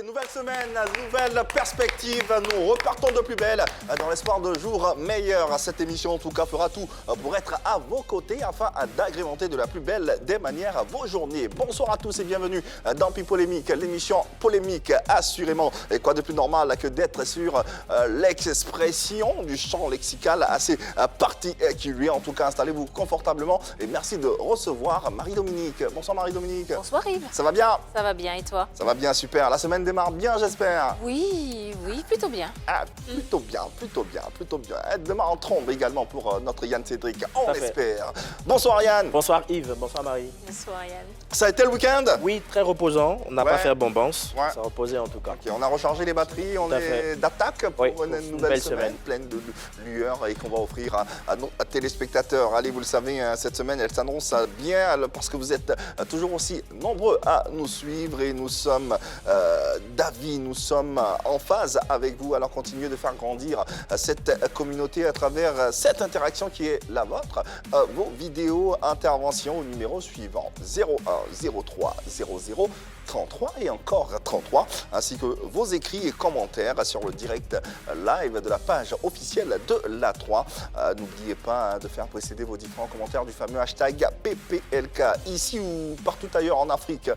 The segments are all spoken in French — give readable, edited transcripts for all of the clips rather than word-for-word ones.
Nouvelle semaine, nouvelle perspective, nous repartons de plus belle dans l'espoir de jours meilleurs. Cette émission en tout cas fera tout pour être à vos côtés afin d'agrémenter de la plus belle des manières vos journées. Bonsoir à tous et bienvenue dans Pipolémique, l'émission polémique assurément. Et quoi de plus normal que d'être sur l'expression du champ lexical assez particulier. En tout cas, installez-vous confortablement et merci de recevoir Marie-Dominique. Bonsoir Marie-Dominique. Bonsoir Yves. Ça va bien? Ça va bien et toi? Ça va bien, super. La semaine démarre bien, j'espère. Oui, plutôt bien. Ah, plutôt bien. Demain, on trombe également pour notre Yann Cédric, on espère. Bonsoir Yann. Bonsoir Yves, bonsoir Marie. Bonsoir Yann. Ça a été le week-end? Oui, très reposant. On n'a pas fait bombance. Ouais. Ça a reposé en tout cas. Okay, on a rechargé les batteries, on est d'attaque pour une nouvelle semaine pleine de lueur et qu'on va offrir à nos téléspectateurs. Allez, vous le savez, cette semaine, elle s'annonce bien parce que vous êtes toujours aussi nombreux à nous suivre et nous sommes d'avis, nous sommes en phase avec vous. Alors continuez de faire grandir cette communauté à travers cette interaction qui est la vôtre. Vos vidéos, interventions au numéro suivant 01 03 00 33 et encore 33, ainsi que vos écrits et commentaires sur le direct live de la page officielle de l'A3. N'oubliez pas de faire précéder vos différents commentaires du fameux hashtag PPLK. Ici ou partout ailleurs en Afrique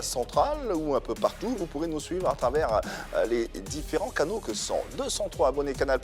centrale ou un peu partout, vous pourrez nous suivre à travers les différents canaux que sont 203 abonnés Canal+,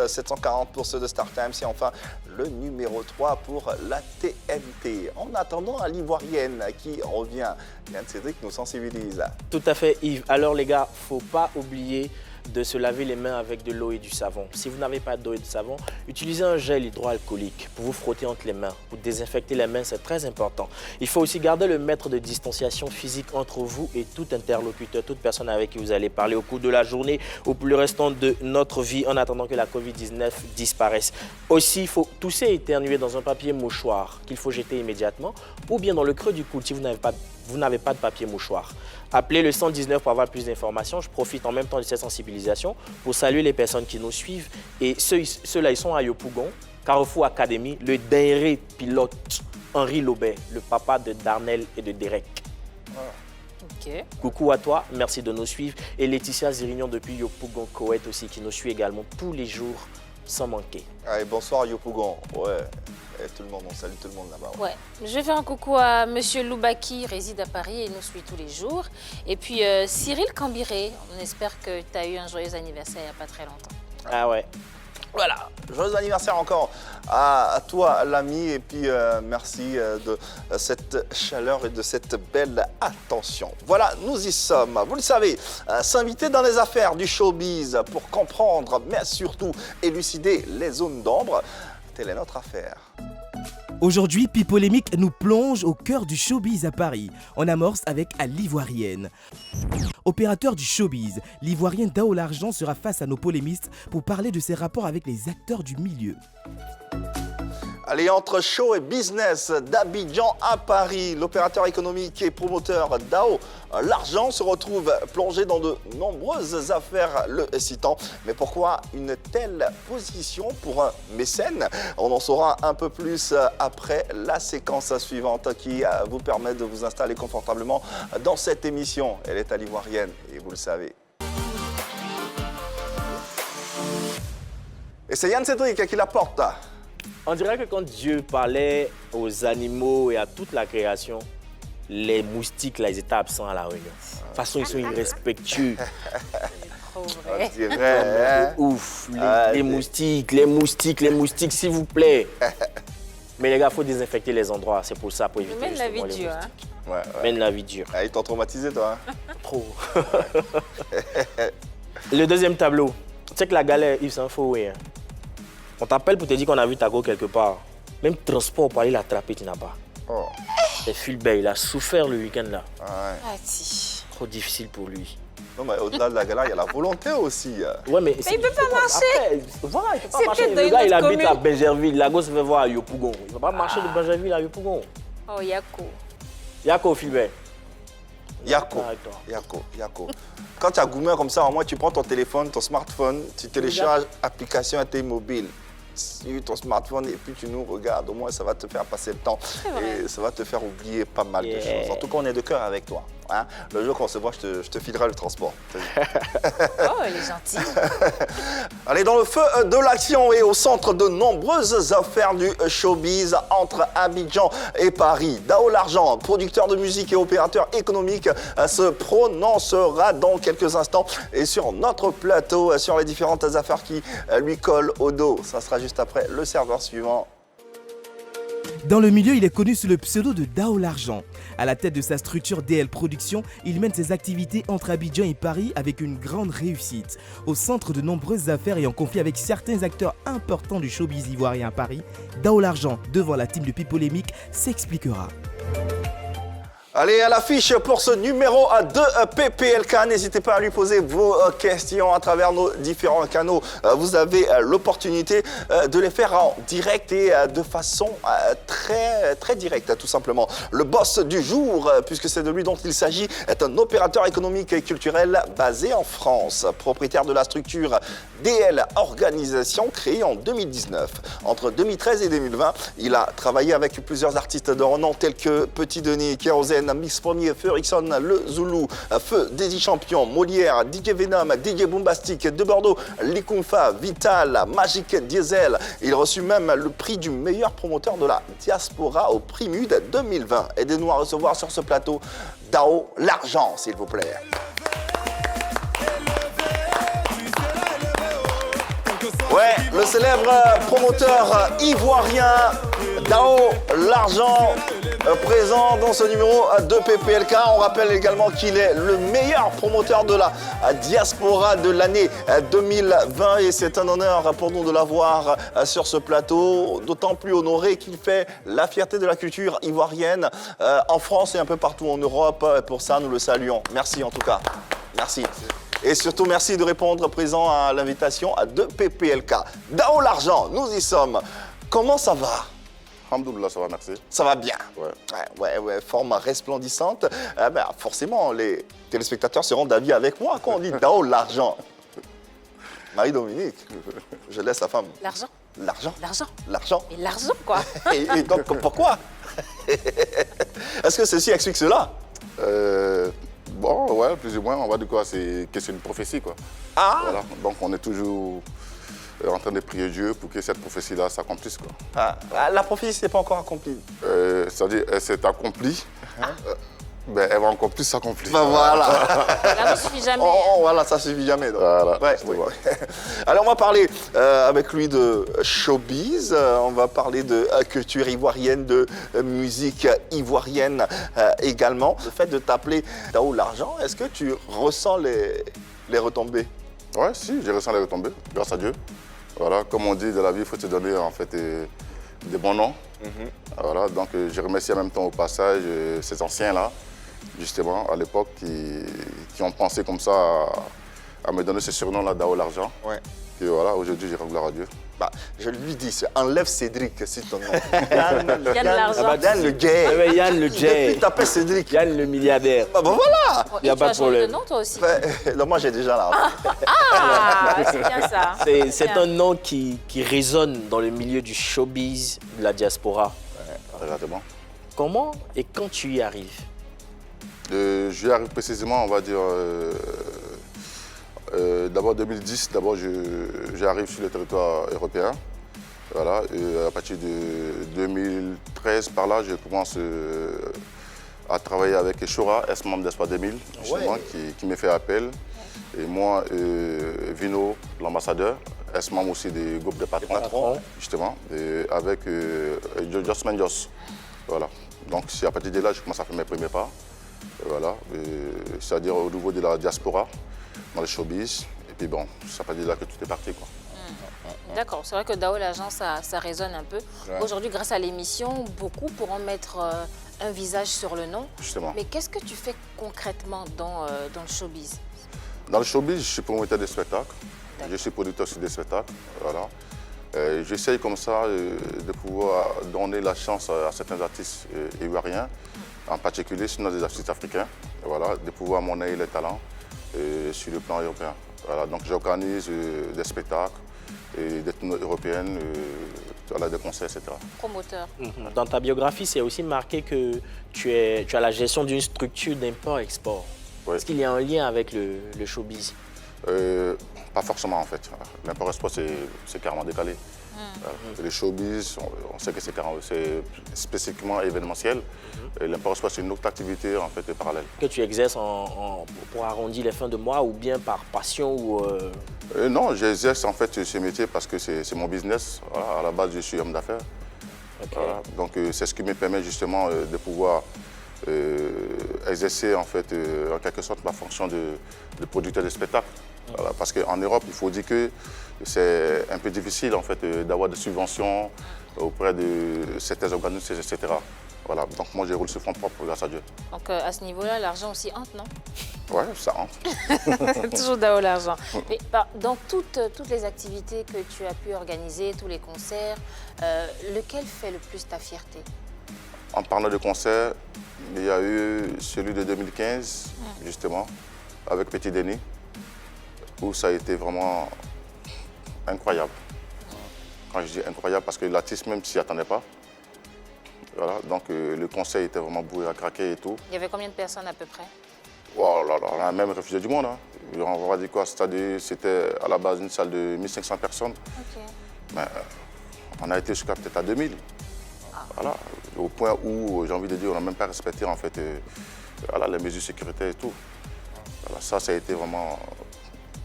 740 pour ceux de StarTimes et enfin le numéro 3 pour la TNT. En attendant, à l'Ivoirienne qui revient, Yann Cédric nous sensibilise. Tout à fait Yves. Alors les gars, il ne faut pas oublier de se laver les mains avec de l'eau et du savon. Si vous n'avez pas d'eau et de savon, utilisez un gel hydroalcoolique pour vous frotter entre les mains, pour désinfecter les mains, c'est très important. Il faut aussi garder le mètre de distanciation physique entre vous et tout interlocuteur, toute personne avec qui vous allez parler au cours de la journée ou pour le restant de notre vie en attendant que la Covid-19 disparaisse. Aussi, il faut tousser et éternuer dans un papier mouchoir qu'il faut jeter immédiatement ou bien dans le creux du coude si vous n'avez pas de papier mouchoir. Appelez le 119 pour avoir plus d'informations. Je profite en même temps de cette sensibilisation pour saluer les personnes qui nous suivent. Et ceux-là, ils sont à Yopougon, Carrefour Academy, le dernier pilote, Henri Lobet, le papa de Darnell et de Derek. Ok. Coucou à toi, merci de nous suivre. Et Laetitia Zirignon depuis Yopougon, Koweït aussi, qui nous suit également tous les jours sans manquer. Allez, bonsoir Yopougon. Ouais. Et tout le monde, on salue tout le monde là-bas. Ouais. Je vais faire un coucou à Monsieur Loubaki, réside à Paris et nous suit tous les jours. Et puis Cyril Cambiré, on espère que tu as eu un joyeux anniversaire il n'y a pas très longtemps. Ah ouais. Voilà, joyeux anniversaire encore à toi l'ami et puis merci de cette chaleur et de cette belle attention. Voilà, nous y sommes. Vous le savez, s'inviter dans les affaires du showbiz pour comprendre mais surtout élucider les zones d'ombre, telle est notre affaire. Aujourd'hui, Pipolémique nous plonge au cœur du showbiz à Paris. On amorce avec à l'Ivoirienne. Opérateur du showbiz, l'Ivoirienne Dao L'Argent sera face à nos polémistes pour parler de ses rapports avec les acteurs du milieu. Allez, entre show et business d'Abidjan à Paris, l'opérateur économique et promoteur Dao L'Argent se retrouve plongé dans de nombreuses affaires le citant. Mais pourquoi une telle position pour un mécène? On en saura un peu plus après la séquence suivante qui vous permet de vous installer confortablement dans cette émission. Elle est à l'Ivoirienne et vous le savez. Et c'est Yann Cédric qui la porte. On dirait que quand Dieu parlait aux animaux et à toute la création, les moustiques, là, ils étaient absents à la réunion. De toute façon, ils sont irrespectueux. Trop vrai. On dirait, hein? Ouf, les moustiques, s'il vous plaît. Mais les gars, il faut désinfecter les endroits, c'est pour ça, pour éviter Mène la vie les dure. moustiques. Ouais. Mène la vie dure. Ah, ils t'ont traumatisé, toi, hein? Trop. Le deuxième tableau. Tu sais que la galère, Yves, c'est un faux oui, hein. On t'appelle pour te dire qu'on a vu ta go quelque part. Même transport pour aller l'attraper, tu n'as pas. Oh. Et Fulbert, il a souffert le week-end là. Ouais. Ah, si. Trop difficile pour lui. Non, mais au-delà de la galère, il y a la volonté aussi. Ouais, mais il peut pas marcher. Après, voilà, il peut pas C'est marcher. peut-être dans Le gars, une il autre habite à commune. Benjerville. La go se fait voir à Yopougon. Il ne va pas marcher de Benjerville à Yopougon. Oh, Yako. Yako, Fulbert. Yako. Quand tu as gourmand comme ça, au moins tu prends ton téléphone, ton smartphone, tu télécharges l'application à tes mobiles. sur ton smartphone et puis tu nous regardes. Au moins, ça va te faire passer le temps et ça va te faire oublier pas mal de choses. En tout cas, on est de cœur avec toi. Hein. Le jour qu'on se voit, je te filerai le transport. Oh, il est gentil. Allez, dans le feu de l'action et au centre de nombreuses affaires du showbiz entre Abidjan et Paris. Dao L'Argent, producteur de musique et opérateur économique, se prononcera dans quelques instants et sur notre plateau sur les différentes affaires qui lui collent au dos. Ça sera juste après le serveur suivant. Dans le milieu, il est connu sous le pseudo de Dao L'Argent. À la tête de sa structure DL Productions, il mène ses activités entre Abidjan et Paris avec une grande réussite. Au centre de nombreuses affaires et en conflit avec certains acteurs importants du showbiz ivoirien à Paris, Dao L'Argent, devant la team de Pipolémique, s'expliquera. Allez, à l'affiche pour ce numéro de PPLK. N'hésitez pas à lui poser vos questions à travers nos différents canaux. Vous avez l'opportunité de les faire en direct et de façon très directe, tout simplement. Le boss du jour, puisque c'est de lui dont il s'agit, est un opérateur économique et culturel basé en France. Propriétaire de la structure DL Organisation, créée en 2019. Entre 2013 et 2020, il a travaillé avec plusieurs artistes de renom tels que Petit Denis, Kérosène, Mix Premier, Feu Rickson, Le Zoulou, Feu, Daisy Champion, Molière, DJ Venom, DJ Boombastic, De Bordeaux, Likunfa, Vital, Magic Diesel. Il reçut même le prix du meilleur promoteur de la diaspora au Prix Mud 2020. Aidez-nous à recevoir sur ce plateau Dao L'Argent, s'il vous plaît. Ouais, le célèbre promoteur ivoirien Dao L'Argent présent dans ce numéro de PPLK. On rappelle également qu'il est le meilleur promoteur de la diaspora de l'année 2020 et c'est un honneur pour nous de l'avoir sur ce plateau, d'autant plus honoré qu'il fait la fierté de la culture ivoirienne en France et un peu partout en Europe. Pour ça, nous le saluons. Merci en tout cas. Merci. Et surtout, merci de répondre présent à l'invitation de PPLK. Dao L'Argent, nous y sommes. Comment ça va? Alhamdoulilah, ça va, merci. Ça va bien. Ouais. Forme resplendissante. Forcément, les téléspectateurs seront d'avis avec moi quand on dit Dao L'Argent. Marie-Dominique, je laisse la femme. L'argent. L'argent. L'argent. L'argent. Et l'argent, quoi. Et donc, pourquoi? Est-ce que ceci explique cela? Bon, ouais, plus ou moins, on va dire quoi, c'est une prophétie, quoi. Ah. Voilà. Donc, on est toujours en train de prier Dieu pour que cette prophétie-là s'accomplisse, quoi. Ah. La prophétie n'est pas encore accomplie. C'est-à-dire, elle s'est accomplie, elle va encore plus s'accomplir. Ben voilà. Là, ça suffit jamais. Voilà, ça suffit jamais. Donc. Voilà. Ouais, oui. Alors, on va parler avec lui de showbiz, on va parler de culture ivoirienne, de musique ivoirienne également. Le fait de t'appeler Dao L'Argent, est-ce que tu ressens les retombées? Ouais, si, je ressens les retombées, grâce à Dieu. Voilà, comme on dit, de la vie, il faut se donner en fait des bons noms. Voilà, donc je remercie en même temps au passage ces anciens-là, justement, à l'époque, qui ont pensé comme ça à me donner ce surnom-là, Dao L'Argent. Ouais. Et voilà, aujourd'hui, je rends gloire à Dieu. Je lui dis, enlève Cédric, c'est ton nom. Yann L'Argent. Yann le gay. Yann le gay. Depuis, t'appelles Cédric. Yann le milliardaire. Voilà. Bon, Il y a tu pas as de changé problème. de nom, toi aussi. Non, moi, j'ai déjà là. Ah, c'est bien ça. C'est Bien. un nom qui résonne dans le milieu du showbiz, de la diaspora. Exactement. Comment et quand tu y arrives? Je y arrive précisément, on va dire, d'abord 2010, j'arrive sur le territoire européen. Voilà, et à partir de 2013, par là, je commence à travailler avec Shora, ex-membre d'Espoir 2000, justement, qui me fait appel. Et moi, Vino, l'ambassadeur, ex-membre aussi des groupes de patrons, justement, et avec Josman Jos. Voilà. Donc, c'est à partir de là que je commence à faire mes premiers pas. Voilà, c'est-à-dire au niveau de la diaspora, dans le showbiz. Et puis bon, c'est à partir de là que tout est parti, quoi. D'accord, c'est vrai que Dao L'Argent, ça résonne un peu. Ouais. Aujourd'hui, grâce à l'émission, beaucoup pourront mettre un visage sur le nom. Justement. Mais qu'est-ce que tu fais concrètement dans le showbiz? Dans le showbiz, je suis promoteur de spectacles. Je suis producteur sur des spectacles. Voilà. J'essaye comme ça de pouvoir donner la chance à certains artistes ivoiriens, en particulier sinon des artistes africains, voilà, de pouvoir monnayer les talents sur le plan européen. Voilà. Donc j'organise des spectacles et des tournois européennes voilà, des concerts, etc. Promoteur. Dans ta biographie, c'est aussi marqué que tu as la gestion d'une structure d'import-export. Oui. Est-ce qu'il y a un lien avec le showbiz? Pas forcément en fait. L'import-export, c'est carrément décalé. Voilà. Les showbiz, on sait que c'est spécifiquement événementiel. Et l'import-export, c'est une autre activité en fait parallèle. Que tu exerces pour arrondir les fins de mois ou bien par passion ou Non, j'exerce en fait ce métier parce que c'est mon business. Voilà. À la base, je suis homme d'affaires. Okay. Voilà. Donc c'est ce qui me permet justement de pouvoir exercer en fait en quelque sorte ma fonction de producteur de spectacle. Voilà. Parce qu'en Europe, il faut dire que c'est un peu difficile en fait d'avoir des subventions auprès de certains organismes, etc. Voilà. Donc moi, je roule sur fonds propres grâce à Dieu. Donc à ce niveau-là, l'argent aussi entre, non? Oui, ça entre. Toujours Dao l'argent. Mais dans toutes les activités que tu as pu organiser, tous les concerts, lequel fait le plus ta fierté? En parlant de concerts, il y a eu celui de 2015, justement, avec Petit Denis, où ça a été vraiment incroyable. Quand je dis incroyable, parce que l'artiste même s'y attendait pas. Voilà, donc le concert était vraiment bourré à craquer et tout. Il y avait combien de personnes à peu près? Oh là là, on a même refusé du monde. Hein. On va dire quoi, c'était à la base une salle de 1500 personnes. Okay. Mais on a été jusqu'à peut-être à 2000. Voilà, au point où, j'ai envie de dire, on n'a même pas respecté en fait, voilà, les mesures sécuritaires et tout. Voilà, ça a été vraiment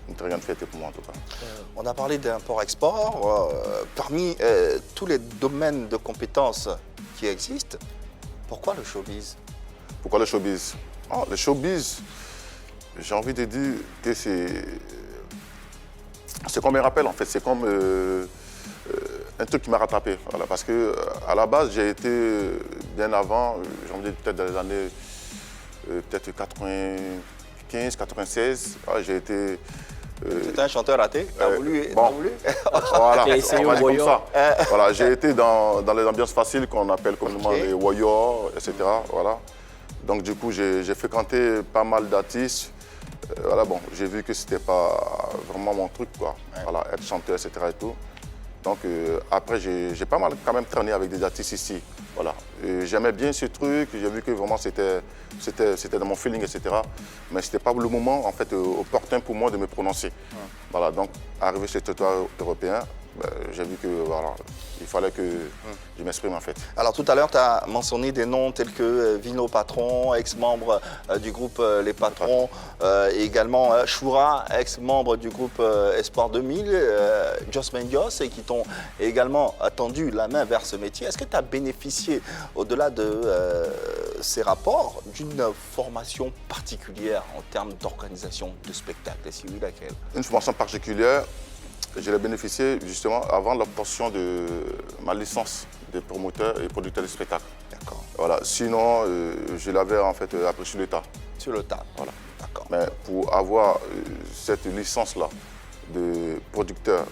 une très grande fierté pour moi en tout cas. On a parlé d'import-export. Parmi tous les domaines de compétences qui existent, pourquoi le showbiz? Pourquoi le showbiz? Oh, le showbiz, j'ai envie de dire que c'est comme un rappel en fait, c'est comme un truc qui m'a rattrapé. Voilà, parce que à la base, j'ai été bien avant, j'ai envie de dire peut-être dans les années peut-être 95, 96, j'ai été... C'était un chanteur raté, t'as voulu, bon, voulu. Voilà, on va dire comme ça. Voilà, j'ai été dans les ambiances faciles qu'on appelle communément les warriors, etc. Voilà. Donc du coup, j'ai fréquenté pas mal d'artistes. Voilà, bon, j'ai vu que c'était pas vraiment mon truc, quoi. Voilà, être chanteur, etc. et tout. Donc après, j'ai pas mal quand même traîné avec des artistes ici. Voilà. J'aimais bien ce truc, j'ai vu que vraiment c'était dans mon feeling, etc. Mais ce n'était pas le moment en fait, opportun pour moi de me prononcer. Voilà, donc arrivé sur le territoire européen, j'ai vu que voilà, il fallait que je m'exprime en fait. Alors tout à l'heure, tu as mentionné des noms tels que Vino Patron, ex-membre du groupe Les Patrons, et également Choura, ex-membre du groupe Espoir 2000, Jos Mendios, et qui t'ont également tendu la main vers ce métier. Est-ce que tu as bénéficié, au-delà de ces rapports, d'une formation particulière en termes d'organisation de spectacles? Et si oui, laquelle? Une formation particulière, je l'ai bénéficié justement avant l'obtention de ma licence de promoteur et producteur de spectacle. D'accord. Voilà. Sinon, je l'avais en fait appris sur le tas. Sur le tas. Voilà. D'accord. Mais pour avoir cette licence-là de producteur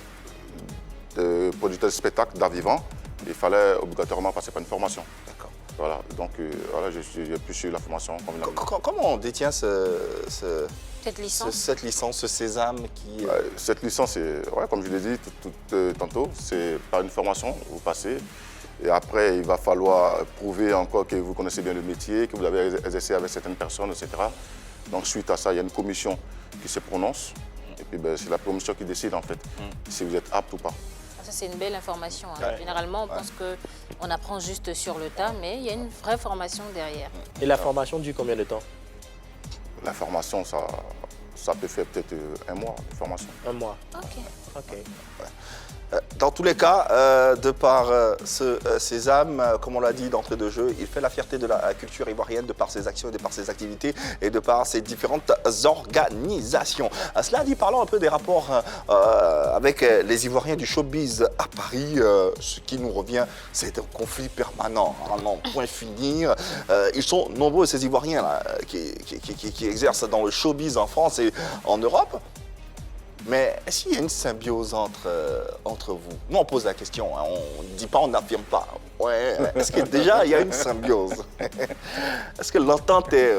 de spectacle d'art vivant, il fallait obligatoirement passer par une formation. D'accord. Voilà. Donc voilà, j'ai pu suivre la formation. Comment on détient cette licence, ce sésame qui... Cette licence, comme je l'ai dit tantôt, c'est par une formation, vous passez. Et après, il va falloir prouver encore que vous connaissez bien le métier, que vous avez exercé avec certaines personnes, etc. Donc suite à ça, il y a une commission qui se prononce. Et puis c'est la commission qui décide en fait si vous êtes apte ou pas. Ça, c'est une belle information. Hein. Généralement, on pense qu'on apprend juste sur le tas, mais il y a une vraie formation derrière. Et la formation dure combien de temps? La formation, ça peut faire peut-être un mois de formation. Un mois. Ok. Dans tous les cas, de par ce sésame, comme on l'a dit d'entrée de jeu, il fait la fierté de la culture ivoirienne de par ses actions, de par ses activités et de par ses différentes organisations. Cela dit, parlons un peu des rapports avec les Ivoiriens du showbiz à Paris. Ce qui nous revient, c'est un conflit permanent, à n'en point finir. Ils sont nombreux, ces Ivoiriens là, qui exercent dans le showbiz en France et en Europe. Mais est-ce qu'il y a une symbiose entre vous? Nous, on pose la question, hein, on ne dit pas, on n'affirme pas. Ouais, est-ce que déjà, il y a une symbiose? Est-ce que l'entente est...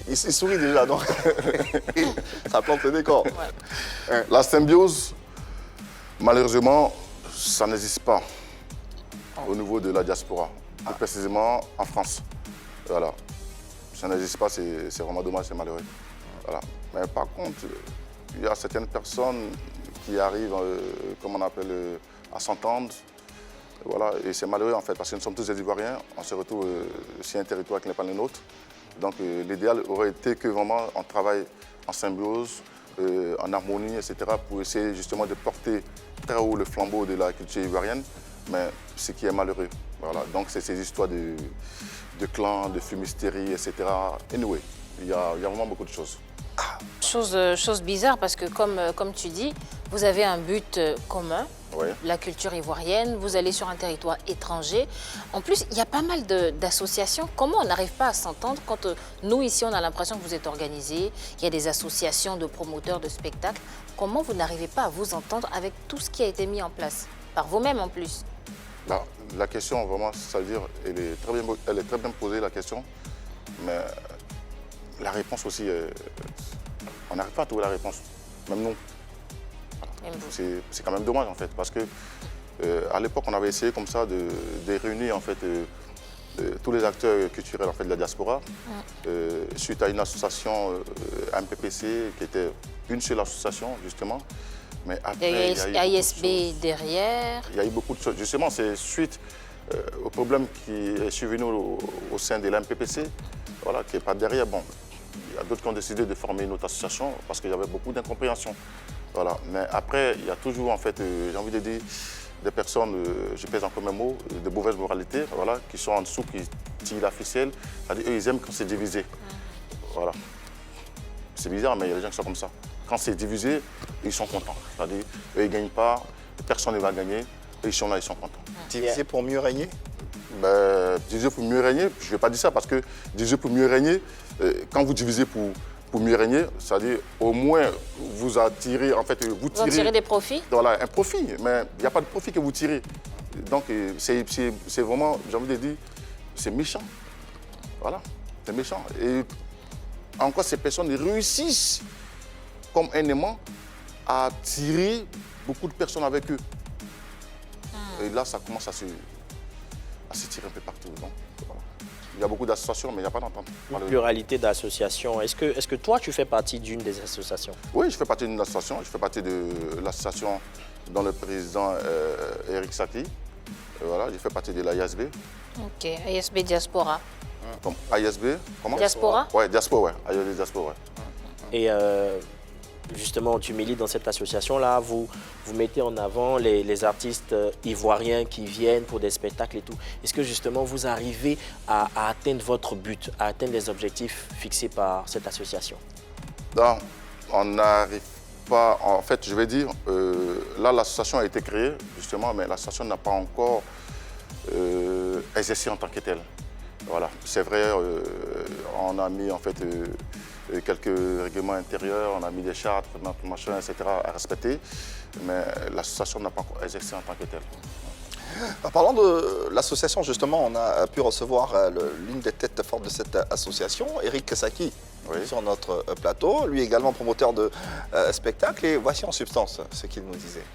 il sourit déjà, donc ça plante le décor. La symbiose, malheureusement, ça n'existe pas. au niveau de la diaspora, plus précisément en France. Voilà. Ça n'existe pas, c'est vraiment dommage, c'est malheureux. Voilà. Mais par contre, il y a certaines personnes qui arrivent, comme on appelle, à s'entendre. Voilà. Et c'est malheureux en fait, parce que nous sommes tous des Ivoiriens, on se retrouve sur un territoire qui n'est pas le nôtre. Donc l'idéal aurait été que vraiment on travaille en symbiose, en harmonie, etc. pour essayer justement de porter très haut le flambeau de la culture ivoirienne, mais ce qui est malheureux. Voilà. Donc c'est ces histoires de clans, de fumisterie, etc. Anyway, il y a vraiment beaucoup de choses. Chose bizarre parce que comme tu dis, vous avez un but commun, Oui. la culture ivoirienne, vous allez sur un territoire étranger. En plus, il y a pas mal d'associations. Comment on n'arrive pas à s'entendre quand nous, ici, on a l'impression que vous êtes organisés, il y a des associations de promoteurs de spectacles. Comment vous n'arrivez pas à vous entendre avec tout ce qui a été mis en place, par vous-même en plus? La question, vraiment, ça veut dire, elle est très bien posée, la question, mais la réponse aussi, on n'arrive pas à trouver la réponse, même nous. C'est quand même dommage en fait, parce que à l'époque, on avait essayé comme ça de réunir en fait tous les acteurs culturels en fait, de la diaspora, suite à une association MPPC qui était une seule association justement. Mais après, il y a ISB derrière. Il y a eu beaucoup de choses. Justement, c'est suite au problème qui est survenu au sein de l'MPPC, voilà, qui n'est pas derrière. Bon, il y a d'autres qui ont décidé de former une autre association parce qu'il y avait beaucoup d'incompréhension. Voilà. Mais après, il y a toujours, en fait, j'ai envie de dire, des personnes, je pèse encore mes mots, de mauvaise moralité, voilà, qui sont en dessous, qui tirent la ficelle. C'est-à-dire, eux, ils aiment quand c'est divisé. Voilà. C'est bizarre, mais il y a des gens qui sont comme ça. Quand c'est divisé, ils sont contents. C'est-à-dire, eux, ils ne gagnent pas, personne ne va gagner, eux, ils sont là, ils sont contents. Diviser pour mieux régner? Diviser pour mieux régner, je ne vais pas dire ça parce que diviser pour mieux régner, quand vous divisez pour mieux régner, c'est-à-dire au moins vous attirez, en fait, vous tirez des profits? Voilà, un profit, mais il n'y a pas de profit que vous tirez. Donc c'est vraiment, j'ai envie de dire, c'est méchant. Voilà, c'est méchant. Et encore ces personnes réussissent comme un aimant à attirer beaucoup de personnes avec eux. Et là, ça commence à se tirer un peu partout. Donc, voilà. Il y a beaucoup d'associations, mais il n'y a pas d'entente. Une pluralité d'associations. Est-ce que toi, tu fais partie d'une des associations? Oui, je fais partie d'une association. Je fais partie de l'association dont le président Eric Saki. Voilà, je fais partie de l'ISB. Ok, ISB Diaspora. Comme ISB, comment? Diaspora? Oui, Diaspora, ouais. ISB Diaspora, ouais. Et justement, tu milites dans cette association-là, vous mettez en avant les artistes ivoiriens qui viennent pour des spectacles et tout. Est-ce que justement vous arrivez à atteindre votre but, à atteindre les objectifs fixés par cette association? Non, on n'arrive pas, en fait, je vais dire, là l'association a été créée justement, mais l'association n'a pas encore exercé en tant que telle. Voilà, c'est vrai, on a mis en fait quelques règlements intérieurs, on a mis des chartes, machin, etc. à respecter, mais l'association n'a pas encore exercé en tant que telle. En parlant de l'association, justement, on a pu recevoir l'une des têtes fortes de cette association, Eric Saki, oui, sur notre plateau, lui également promoteur de spectacles, et voici en substance ce qu'il nous disait.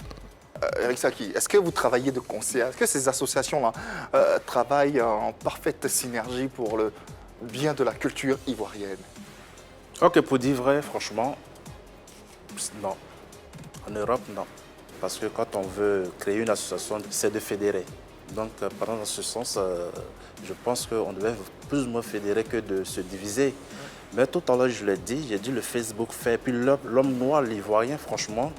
Eric Saki, est-ce que vous travaillez de concert? Est-ce que ces associations-là travaillent en parfaite synergie pour le bien de la culture ivoirienne? Ok, pour dire vrai, franchement, non. En Europe, non. Parce que quand on veut créer une association, c'est de fédérer. Donc, dans ce sens, je pense qu'on devait plus ou moins fédérer que de se diviser. Mais tout à l'heure, je l'ai dit, j'ai dit le Facebook fait. Puis l'homme noir, l'ivoirien, franchement,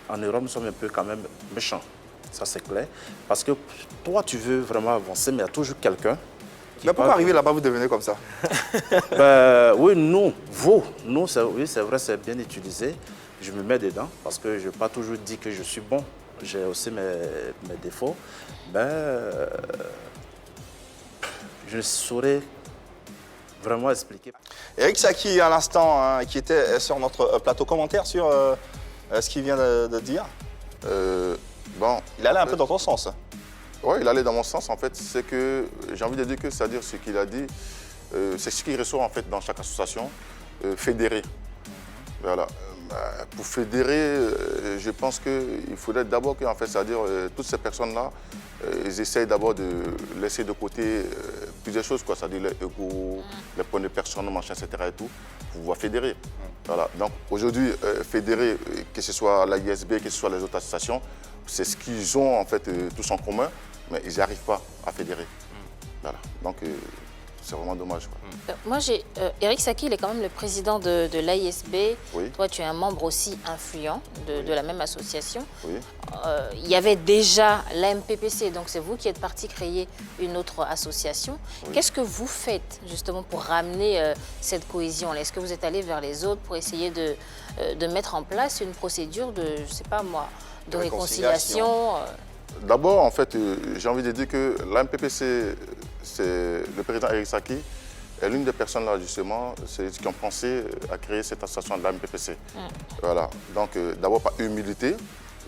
en Europe, nous sommes un peu quand même méchants. Ça, c'est clair. Parce que toi, tu veux vraiment avancer, mais il y a toujours quelqu'un. Mais pourquoi arriver là-bas, vous devenez comme ça? Oui, nous, oui, c'est vrai, c'est bien utilisé. Je me mets dedans parce que je n'ai pas toujours dit que je suis bon. J'ai aussi mes défauts. Je ne saurais vraiment expliquer. Eric Saki, à l'instant, hein, qui était sur notre plateau, commentaire sur ce qu'il vient de dire. Bon, il allait un peu dans ton sens. Oui, il allait dans mon sens, en fait. C'est que, j'ai envie de dire que, c'est-à-dire ce qu'il a dit, c'est ce qu'il reçoit, en fait, dans chaque association, fédérer. Voilà. Pour fédérer, je pense qu'il faudrait d'abord que, en fait, c'est-à-dire toutes ces personnes-là ils essayent d'abord de laisser de côté plusieurs choses, quoi, c'est-à-dire l'ego, les points de personne, machin, etc. et tout, pour pouvoir fédérer. Voilà. Donc aujourd'hui, fédérer, que ce soit la ISB, que ce soit les autres associations, c'est ce qu'ils ont en fait tous en commun, mais ils n'y arrivent pas à fédérer. Voilà. Donc c'est vraiment dommage, quoi. Moi, Eric Saki, il est quand même le président de l'AISB. Oui. Toi, tu es un membre aussi influent de la même association. Oui. Il y avait déjà l'AMPPC, donc c'est vous qui êtes parti créer une autre association. Oui. Qu'est-ce que vous faites justement pour ramener cette cohésion-là? Est-ce que vous êtes allé vers les autres pour essayer de mettre en place une procédure de, je sais pas moi, de réconciliation? D'abord, en fait, j'ai envie de dire que l'AMPPC, c'est le président Eric Saki, est l'une des personnes là, justement, c'est qui ont pensé à créer cette association de l'AMPPC. Voilà. Donc, d'abord, par humilité,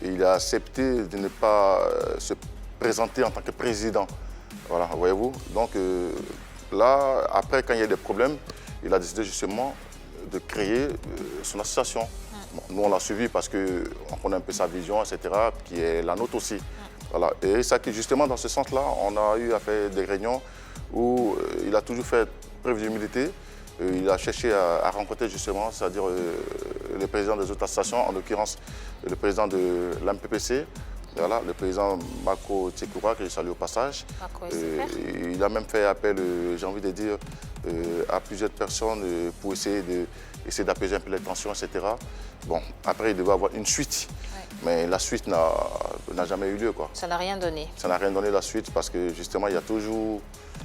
il a accepté de ne pas se présenter en tant que président. Voilà, voyez-vous. Donc, là, après, quand il y a des problèmes, il a décidé justement de créer son association. Bon, nous, on l'a suivi parce qu'on connaît un peu sa vision, etc., qui est la nôtre aussi. Voilà. Et ça, justement, dans ce sens-là, on a eu à faire des réunions où il a toujours fait preuve d'humilité. Il a cherché à rencontrer justement, c'est-à-dire le président des autres associations, en l'occurrence le président de l'AMPPC, voilà, le président Mako Tsekura, que je salue au passage. Il a même fait appel, j'ai envie de dire, à plusieurs personnes pour essayer d'apaiser un peu les tensions, etc. Bon, après, il devait avoir une suite. Mais la suite n'a jamais eu lieu, quoi. Ça n'a rien donné? Ça n'a rien donné, la suite, parce que justement, il y a toujours...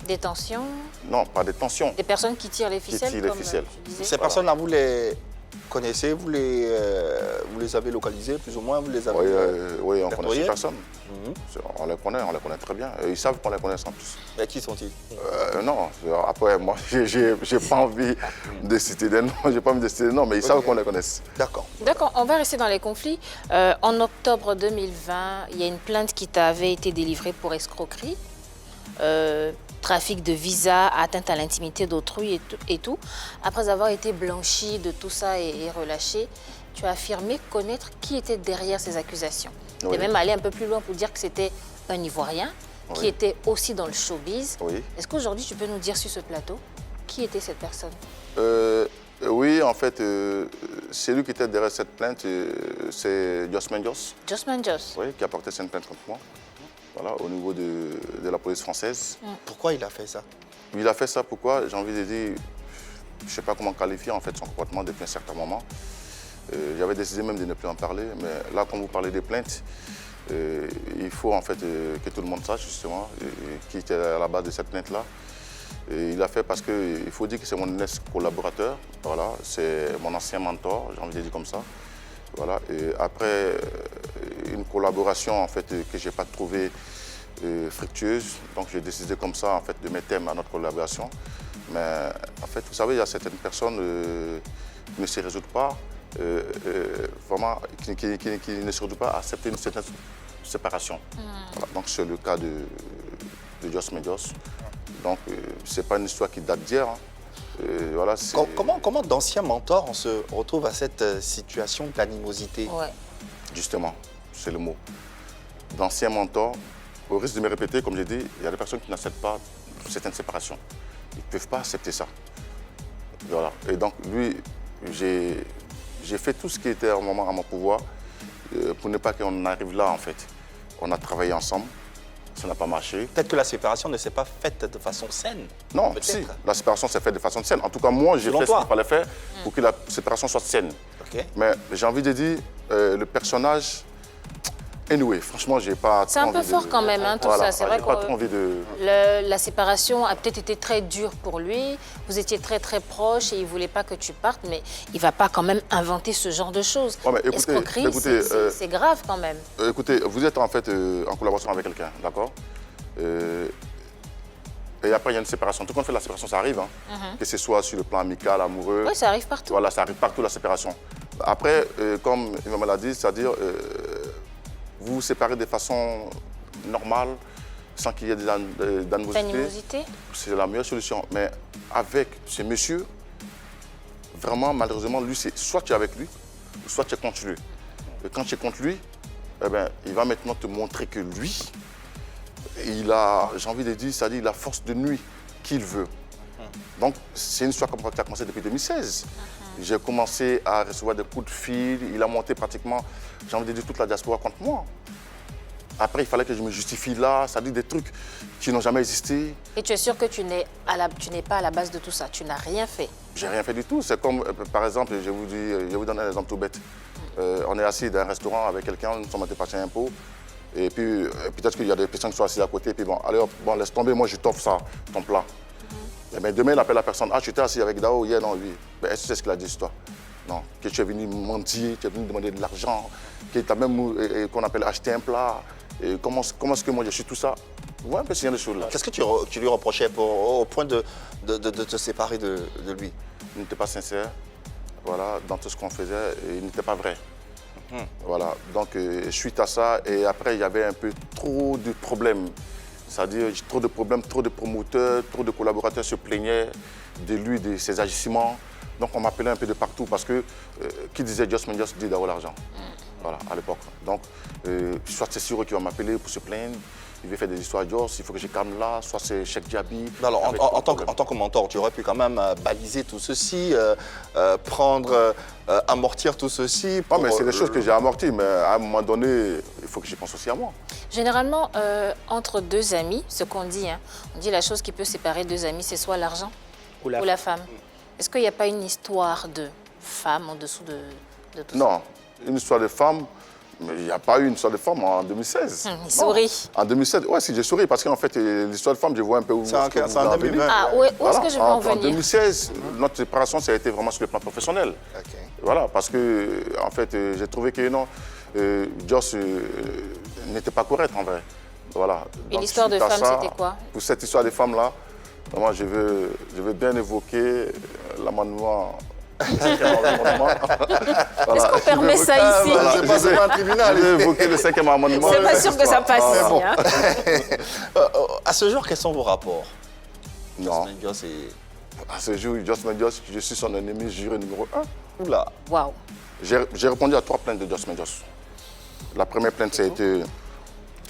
Des tensions? Non, pas des tensions. Des personnes qui tirent les ficelles? Qui tirent les ficelles. Ces personnes-là, vous les connaissez, vous les avez localisées, plus ou moins, vous les avez... Oui, on connaît ces personnes. On les connaît très bien. Et ils savent qu'on les connaît en plus. Et qui sont-ils? Non, après, moi, j'ai pas envie de citer des noms, mais ils savent qu'on les connaisse. D'accord. D'accord, on va rester dans les conflits. En octobre 2020, il y a une plainte qui t'avait été délivrée pour escroquerie. Trafic de visa, atteinte à l'intimité d'autrui et tout. Après avoir été blanchi de tout ça et relâché, tu as affirmé connaître qui était derrière ces accusations. Tu es même allé un peu plus loin pour dire que c'était un Ivoirien qui était aussi dans le showbiz. Est-ce qu'aujourd'hui, tu peux nous dire sur ce plateau qui était cette personne? Oui, en fait, c'est lui qui était derrière cette plainte, c'est Josman Jos. Josman Jos? Oui, qui a porté cette plainte contre moi. Voilà, au niveau de la police française. Pourquoi il a fait ça? Il a fait ça pourquoi? J'ai envie de dire, je ne sais pas comment qualifier en fait son comportement depuis un certain moment. J'avais décidé même de ne plus en parler, mais là, quand vous parlez des plaintes, il faut en fait que tout le monde sache justement qui était à la base de cette plainte-là. Il a fait parce qu'il faut dire que c'est mon ex-collaborateur, voilà, c'est mon ancien mentor, j'ai envie de dire comme ça. Voilà. Et après une collaboration en fait, que je n'ai pas trouvée fructueuse, donc j'ai décidé comme ça en fait, de mettre terme à notre collaboration. Mais en fait, vous savez, il y a certaines personnes qui ne se résoudent pas, vraiment, qui ne se résoudent pas à accepter une certaine séparation. Voilà. Donc c'est le cas de Jos Medios. Donc ce n'est pas une histoire qui date d'hier. Hein. Voilà, comment d'anciens mentors on se retrouve à cette situation d'animosité? Justement, c'est le mot. D'anciens mentors, au risque de me répéter, comme j'ai dit, il y a des personnes qui n'acceptent pas certaines séparations. Ils ne peuvent pas accepter ça. Voilà. Et donc, lui, j'ai fait tout ce qui était à un moment à mon pouvoir pour ne pas qu'on arrive là, en fait. On a travaillé ensemble. Ça n'a pas marché. Peut-être que la séparation ne s'est pas faite de façon saine. Non, si, la séparation s'est faite de façon saine. En tout cas, moi, j'ai fait ce qu'il fallait faire pour que la séparation soit saine. Mais j'ai envie de dire, le personnage, anyway, franchement, j'ai pas trop envie de... C'est un peu fort quand même, hein, tout ça. C'est vrai que la séparation a peut-être été très dure pour lui. Vous étiez très, très proches et il ne voulait pas que tu partes, mais il ne va pas quand même inventer ce genre de choses. Escroquerie, c'est grave quand même. Écoutez, vous êtes en fait en collaboration avec quelqu'un, d'accord? Et après, il y a une séparation. Tout compte fait, la séparation, ça arrive. Hein. Que ce soit sur le plan amical, amoureux. Oui, ça arrive partout. Voilà, ça arrive partout, la séparation. Après, comme Imam l'a dit, c'est-à-dire, vous vous séparez de façon normale, sans qu'il y ait d'animosité. C'est la meilleure solution. Mais avec ce monsieur, vraiment, malheureusement, lui, c'est soit tu es avec lui, soit tu es contre lui. Et quand tu es contre lui, eh ben, il va maintenant te montrer que lui, il a, j'ai envie de dire, c'est-à-dire la force de nuit qu'il veut. Donc, c'est une histoire qui a commencé depuis 2016. J'ai commencé à recevoir des coups de fil. Il a monté pratiquement, j'ai envie de dire, toute la diaspora contre moi. Après, il fallait que je me justifie là, c'est-à-dire des trucs qui n'ont jamais existé. Et tu es sûr que tu n'es pas à la base de tout ça? Tu n'as rien fait? J'ai rien fait du tout. C'est comme, par exemple, je vais vous donner un exemple tout bête. On est assis dans un restaurant avec quelqu'un, nous sommes dépassés un pot. Et puis, peut-être qu'il y a des personnes qui sont assises à côté. Et puis, bon, allez, hop, bon, laisse tomber, moi, je t'offre ça, ton plat. Mais demain, il appelle la personne. Ah, tu étais assis avec Dao hier, non, lui. Ben, est-ce que c'est ce qu'il a dit, toi? Non. Que tu es venu mentir, tu es venu demander de l'argent, que tu as même, qu'on appelle acheter un plat. Et comment est-ce que moi, je suis tout ça? Vous voyez un peu ce genre de choses-là. Qu'est-ce que tu lui reprochais au point de te séparer de lui? Il n'était pas sincère, voilà, dans tout ce qu'on faisait, et il n'était pas vrai. Voilà, donc suite à ça, et après, il y avait un peu trop de problèmes. C'est-à-dire trop de problèmes, trop de promoteurs, trop de collaborateurs se plaignaient de lui, de ses agissements. Donc on m'appelait un peu de partout parce que qui disait Just Mendios dit d'avoir l'argent. Voilà, à l'époque. Donc, soit c'est Siro qui va m'appeler pour se plaindre, il veut faire des histoires Just, il faut que je calme là, soit c'est Cheikh Diaby. Alors, en tant que mentor, tu aurais pu quand même baliser tout ceci, amortir tout ceci. Non, mais c'est des choses que j'ai amorties, mais à un moment donné, il faut que j'y pense aussi à moi. Généralement, entre deux amis, ce qu'on dit, hein, on dit la chose qui peut séparer deux amis, c'est soit l'argent ou la femme. Est-ce qu'il n'y a pas une histoire de femme en dessous de tout ça? Non, une histoire de femme, mais il n'y a pas eu une histoire de femme en 2016. Il sourit. En 2016, oui, si j'ai souri, parce qu'en fait, l'histoire de femme, je vois un peu où c'est en 2020. Ah, où est-ce que je vais en venir? En 2016, notre séparation, ça a été vraiment sur le plan professionnel. Okay. Voilà, parce que, en fait, j'ai trouvé que non, Just n'était pas correct en vrai. Voilà. Et l'histoire de femme, c'était quoi? Pour cette histoire de femme-là, vraiment, je veux bien évoquer l'amendement. Est-ce qu'on permet ça ici? C'est pas seulement un tribunal. Je vais évoquer le 5e amendement. C'est pas sûr que ça passe ici. Bon. Hein. À ce jour, quels sont vos rapports? Non. Just Mendios À ce jour, Just Mendios, je suis son ennemi juré numéro 1. Oula. Waouh. J'ai répondu à 3 plaintes de Just Mendios. La première plainte, ça a été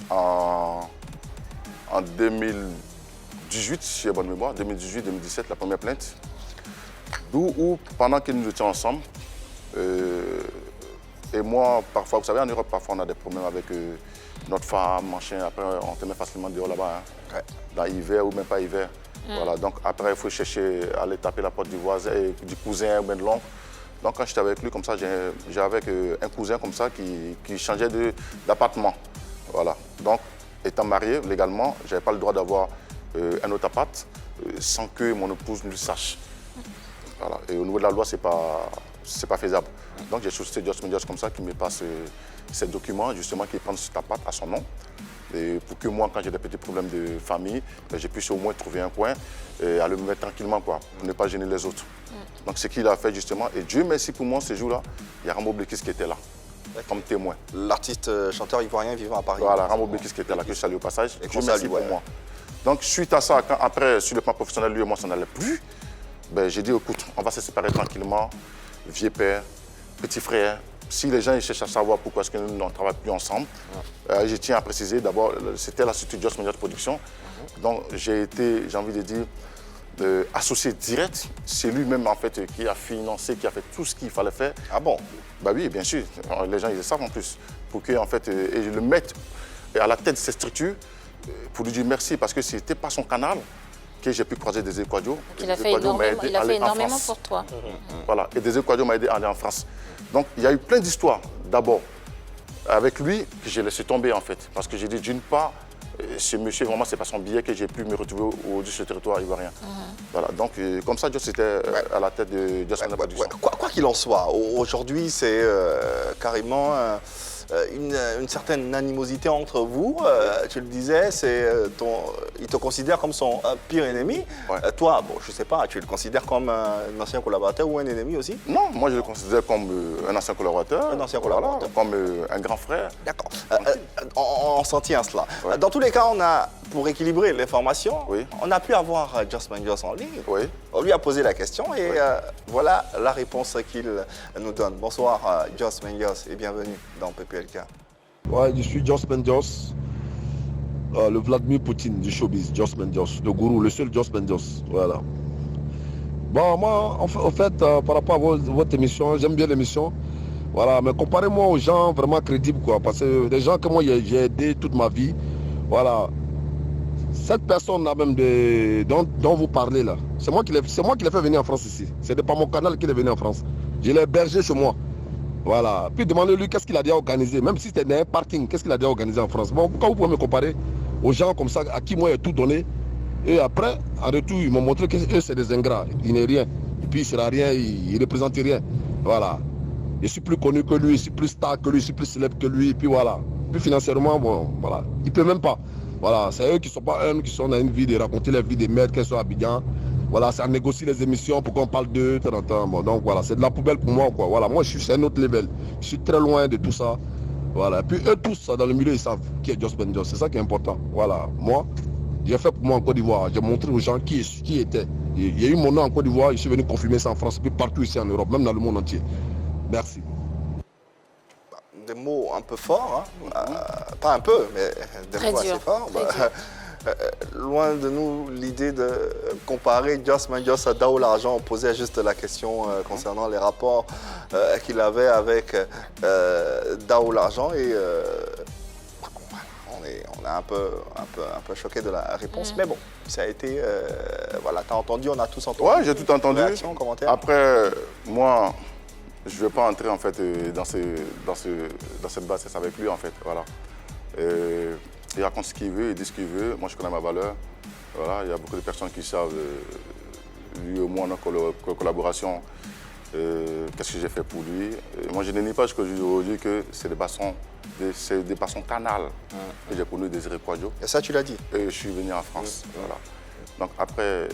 en 2018, si j'ai bonne mémoire, 2018-2017, la première plainte. D'où, pendant que nous étions ensemble, et moi, parfois, vous savez, en Europe, parfois, on a des problèmes avec notre femme, machin. Après, on te met facilement dehors là-bas, hein, dans l'hiver ou même pas hiver. Voilà, donc après, il faut chercher, aller taper la porte du voisin, du cousin ou bien de l'oncle. Donc, quand j'étais avec lui, comme ça, j'ai avec un cousin comme ça qui changeait d'appartement. Voilà. Donc, étant marié légalement, je n'avais pas le droit d'avoir un autre appart sans que mon épouse ne le sache. Voilà. Et au niveau de la loi, ce n'est pas faisable. Donc, j'ai sollicité Just Mendios comme ça, qui me passe ces documents, justement, qui prennent cet appart à son nom. Et pour que moi, quand j'ai des petits problèmes de famille, je puisse au moins trouver un coin et aller me mettre tranquillement, quoi, pour ne pas gêner les autres. Donc, ce qu'il a fait, justement, et Dieu merci pour moi, ce jour-là, il y a Rambo Blekis qui était là, comme témoin. L'artiste chanteur ivoirien vivant à Paris. Voilà, Rambo Blekis qui était là, que je salue au passage. Et Dieu merci pour moi. Donc, suite à ça, après, sur le plan professionnel, lui et moi, ça n'allait plus. Ben, j'ai dit, écoute, on va se séparer tranquillement, vieux père, petit frère. Si les gens ils cherchent à savoir pourquoi est-ce que nous ne travaillons plus ensemble, je tiens à préciser, d'abord, c'était la structure Just Mendios Production. Donc, j'ai été, j'ai envie de dire, associé direct. C'est lui-même, en fait, qui a financé, qui a fait tout ce qu'il fallait faire. Ah bon? Bah oui, bien sûr. Les gens, ils le savent en plus. Pour que, en fait, et je le mette à la tête de cette structure pour lui dire merci, parce que ce n'était pas son canal que j'ai pu croiser des Equadio. Il a fait énormément pour toi. Voilà, et des Equadio m'a aidé à aller en France. Donc, il y a eu plein d'histoires. D'abord, avec lui, que j'ai laissé tomber, en fait. Parce que j'ai dit, d'une part, ce monsieur, vraiment, c'est pas son billet que j'ai pu me retrouver au-dessus du territoire ivoirien. Voilà, donc, comme ça, Just était à la tête de Just Mendios Production. Quoi qu'il en soit, aujourd'hui, c'est carrément une certaine animosité entre vous. Tu le disais, il te considère comme son pire ennemi. Ouais. Toi, bon, je ne sais pas, tu le considères comme un ancien collaborateur ou un ennemi aussi? Non, moi je le considère comme un ancien collaborateur. Un ancien collaborateur. Voilà, comme un grand frère. D'accord. On s'en tient à cela. Ouais. Dans tous les cas, pour équilibrer l'information, on a pu avoir Just Mendios en ligne. Oui. On lui a posé la question et voilà la réponse qu'il nous donne. Bonsoir Just Mendios et bienvenue dans PPLK. Ouais, je suis Just Mendios. le Vladimir Poutine du showbiz, Jos Mendios, le gourou, le seul Jos Mendios. Voilà. Bon, moi, en fait, par rapport à votre émission, j'aime bien l'émission. Voilà, mais comparez-moi aux gens vraiment crédibles, quoi. Parce que des gens que moi, j'ai aidé toute ma vie. Voilà. Cette personne-là même dont vous parlez là, c'est moi qui l'ai fait venir en France ici. C'est pas mon canal qui est venu en France. Je l'ai hébergé chez moi. Voilà. Puis demandez-lui qu'est-ce qu'il a déjà organisé. Même si c'était un parking, qu'est-ce qu'il a déjà organisé en France. Bon, pourquoi vous pouvez me comparer aux gens comme ça à qui moi j'ai tout donné. Et après, en retour, ils m'ont montré qu'eux c'est des ingrats. Il n'est rien. Et puis il ne sera rien, il ne représente rien. Voilà. Je suis plus connu que lui, je suis plus star que lui, je suis plus célèbre que lui. Et puis voilà. Puis financièrement, bon, voilà. Il ne peut même pas. Voilà, c'est eux qui ne sont pas eux, qui sont dans une vie de raconter la vie des maîtres, qu'elles sont à Abidjan. Voilà, ça négocie les émissions pour qu'on parle d'eux, de temps en temps. Bon, donc voilà, c'est de la poubelle pour moi, quoi. Voilà, moi, c'est un autre level. Je suis très loin de tout ça. Voilà, et puis eux tous, dans le milieu, ils savent qui est Jos Mendios. C'est ça qui est important. Voilà, moi, j'ai fait pour moi en Côte d'Ivoire. J'ai montré aux gens qui était. Il y a eu mon nom en Côte d'Ivoire, je suis venu confirmer ça en France, puis partout ici en Europe, même dans le monde entier. Merci. Des mots un peu forts, hein. Pas un peu, mais des Très mots dur, assez forts. très Loin de nous l'idée de comparer Jos Mendios à Dao L'Argent. On posait juste la question concernant les rapports qu'il avait avec Dao L'Argent et on est un peu choqué de la réponse. Mais bon, ça a été... voilà, t'as entendu, on a tous entendu. Ouais, j'ai tout entendu. Réaction, commentaire. Après, moi, je ne vais pas entrer en fait dans cette bassesse avec lui en fait. Voilà. Il raconte ce qu'il veut, il dit ce qu'il veut. Moi, je connais ma valeur. Voilà. Il y a beaucoup de personnes qui savent, lui et moi, notre collaboration, qu'est-ce que j'ai fait pour lui. Moi, je ne nie pas jusqu'au jour d'aujourd'hui que c'est des passons canales que j'ai connu Désiré Kouadio. Et ça, tu l'as dit. Et je suis venu en France. Voilà. Donc après,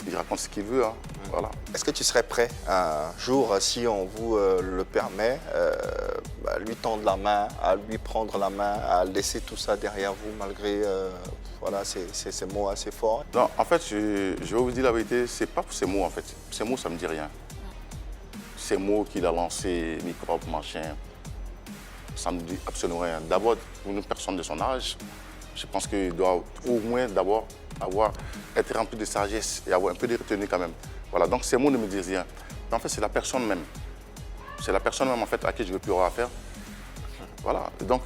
il raconte ce qu'il veut. Hein. Voilà. Est-ce que tu serais prêt un jour, si on vous le permet, à lui tendre la main, à lui prendre la main, à laisser tout ça derrière vous malgré voilà, ces mots assez forts? Non, en fait, je vais vous dire la vérité, c'est pas pour ces mots en fait. Ces mots, ça me dit rien. Ces mots qu'il a lancés, microbe, machin, ça me dit absolument rien. D'abord, pour une personne de son âge, je pense qu'il doit au moins d'abord être rempli de sagesse et avoir un peu de retenue quand même. Voilà, donc ces mots ne me disent rien. Mais en fait, c'est la personne même. C'est la personne même en fait à qui je ne veux plus avoir affaire. Voilà, donc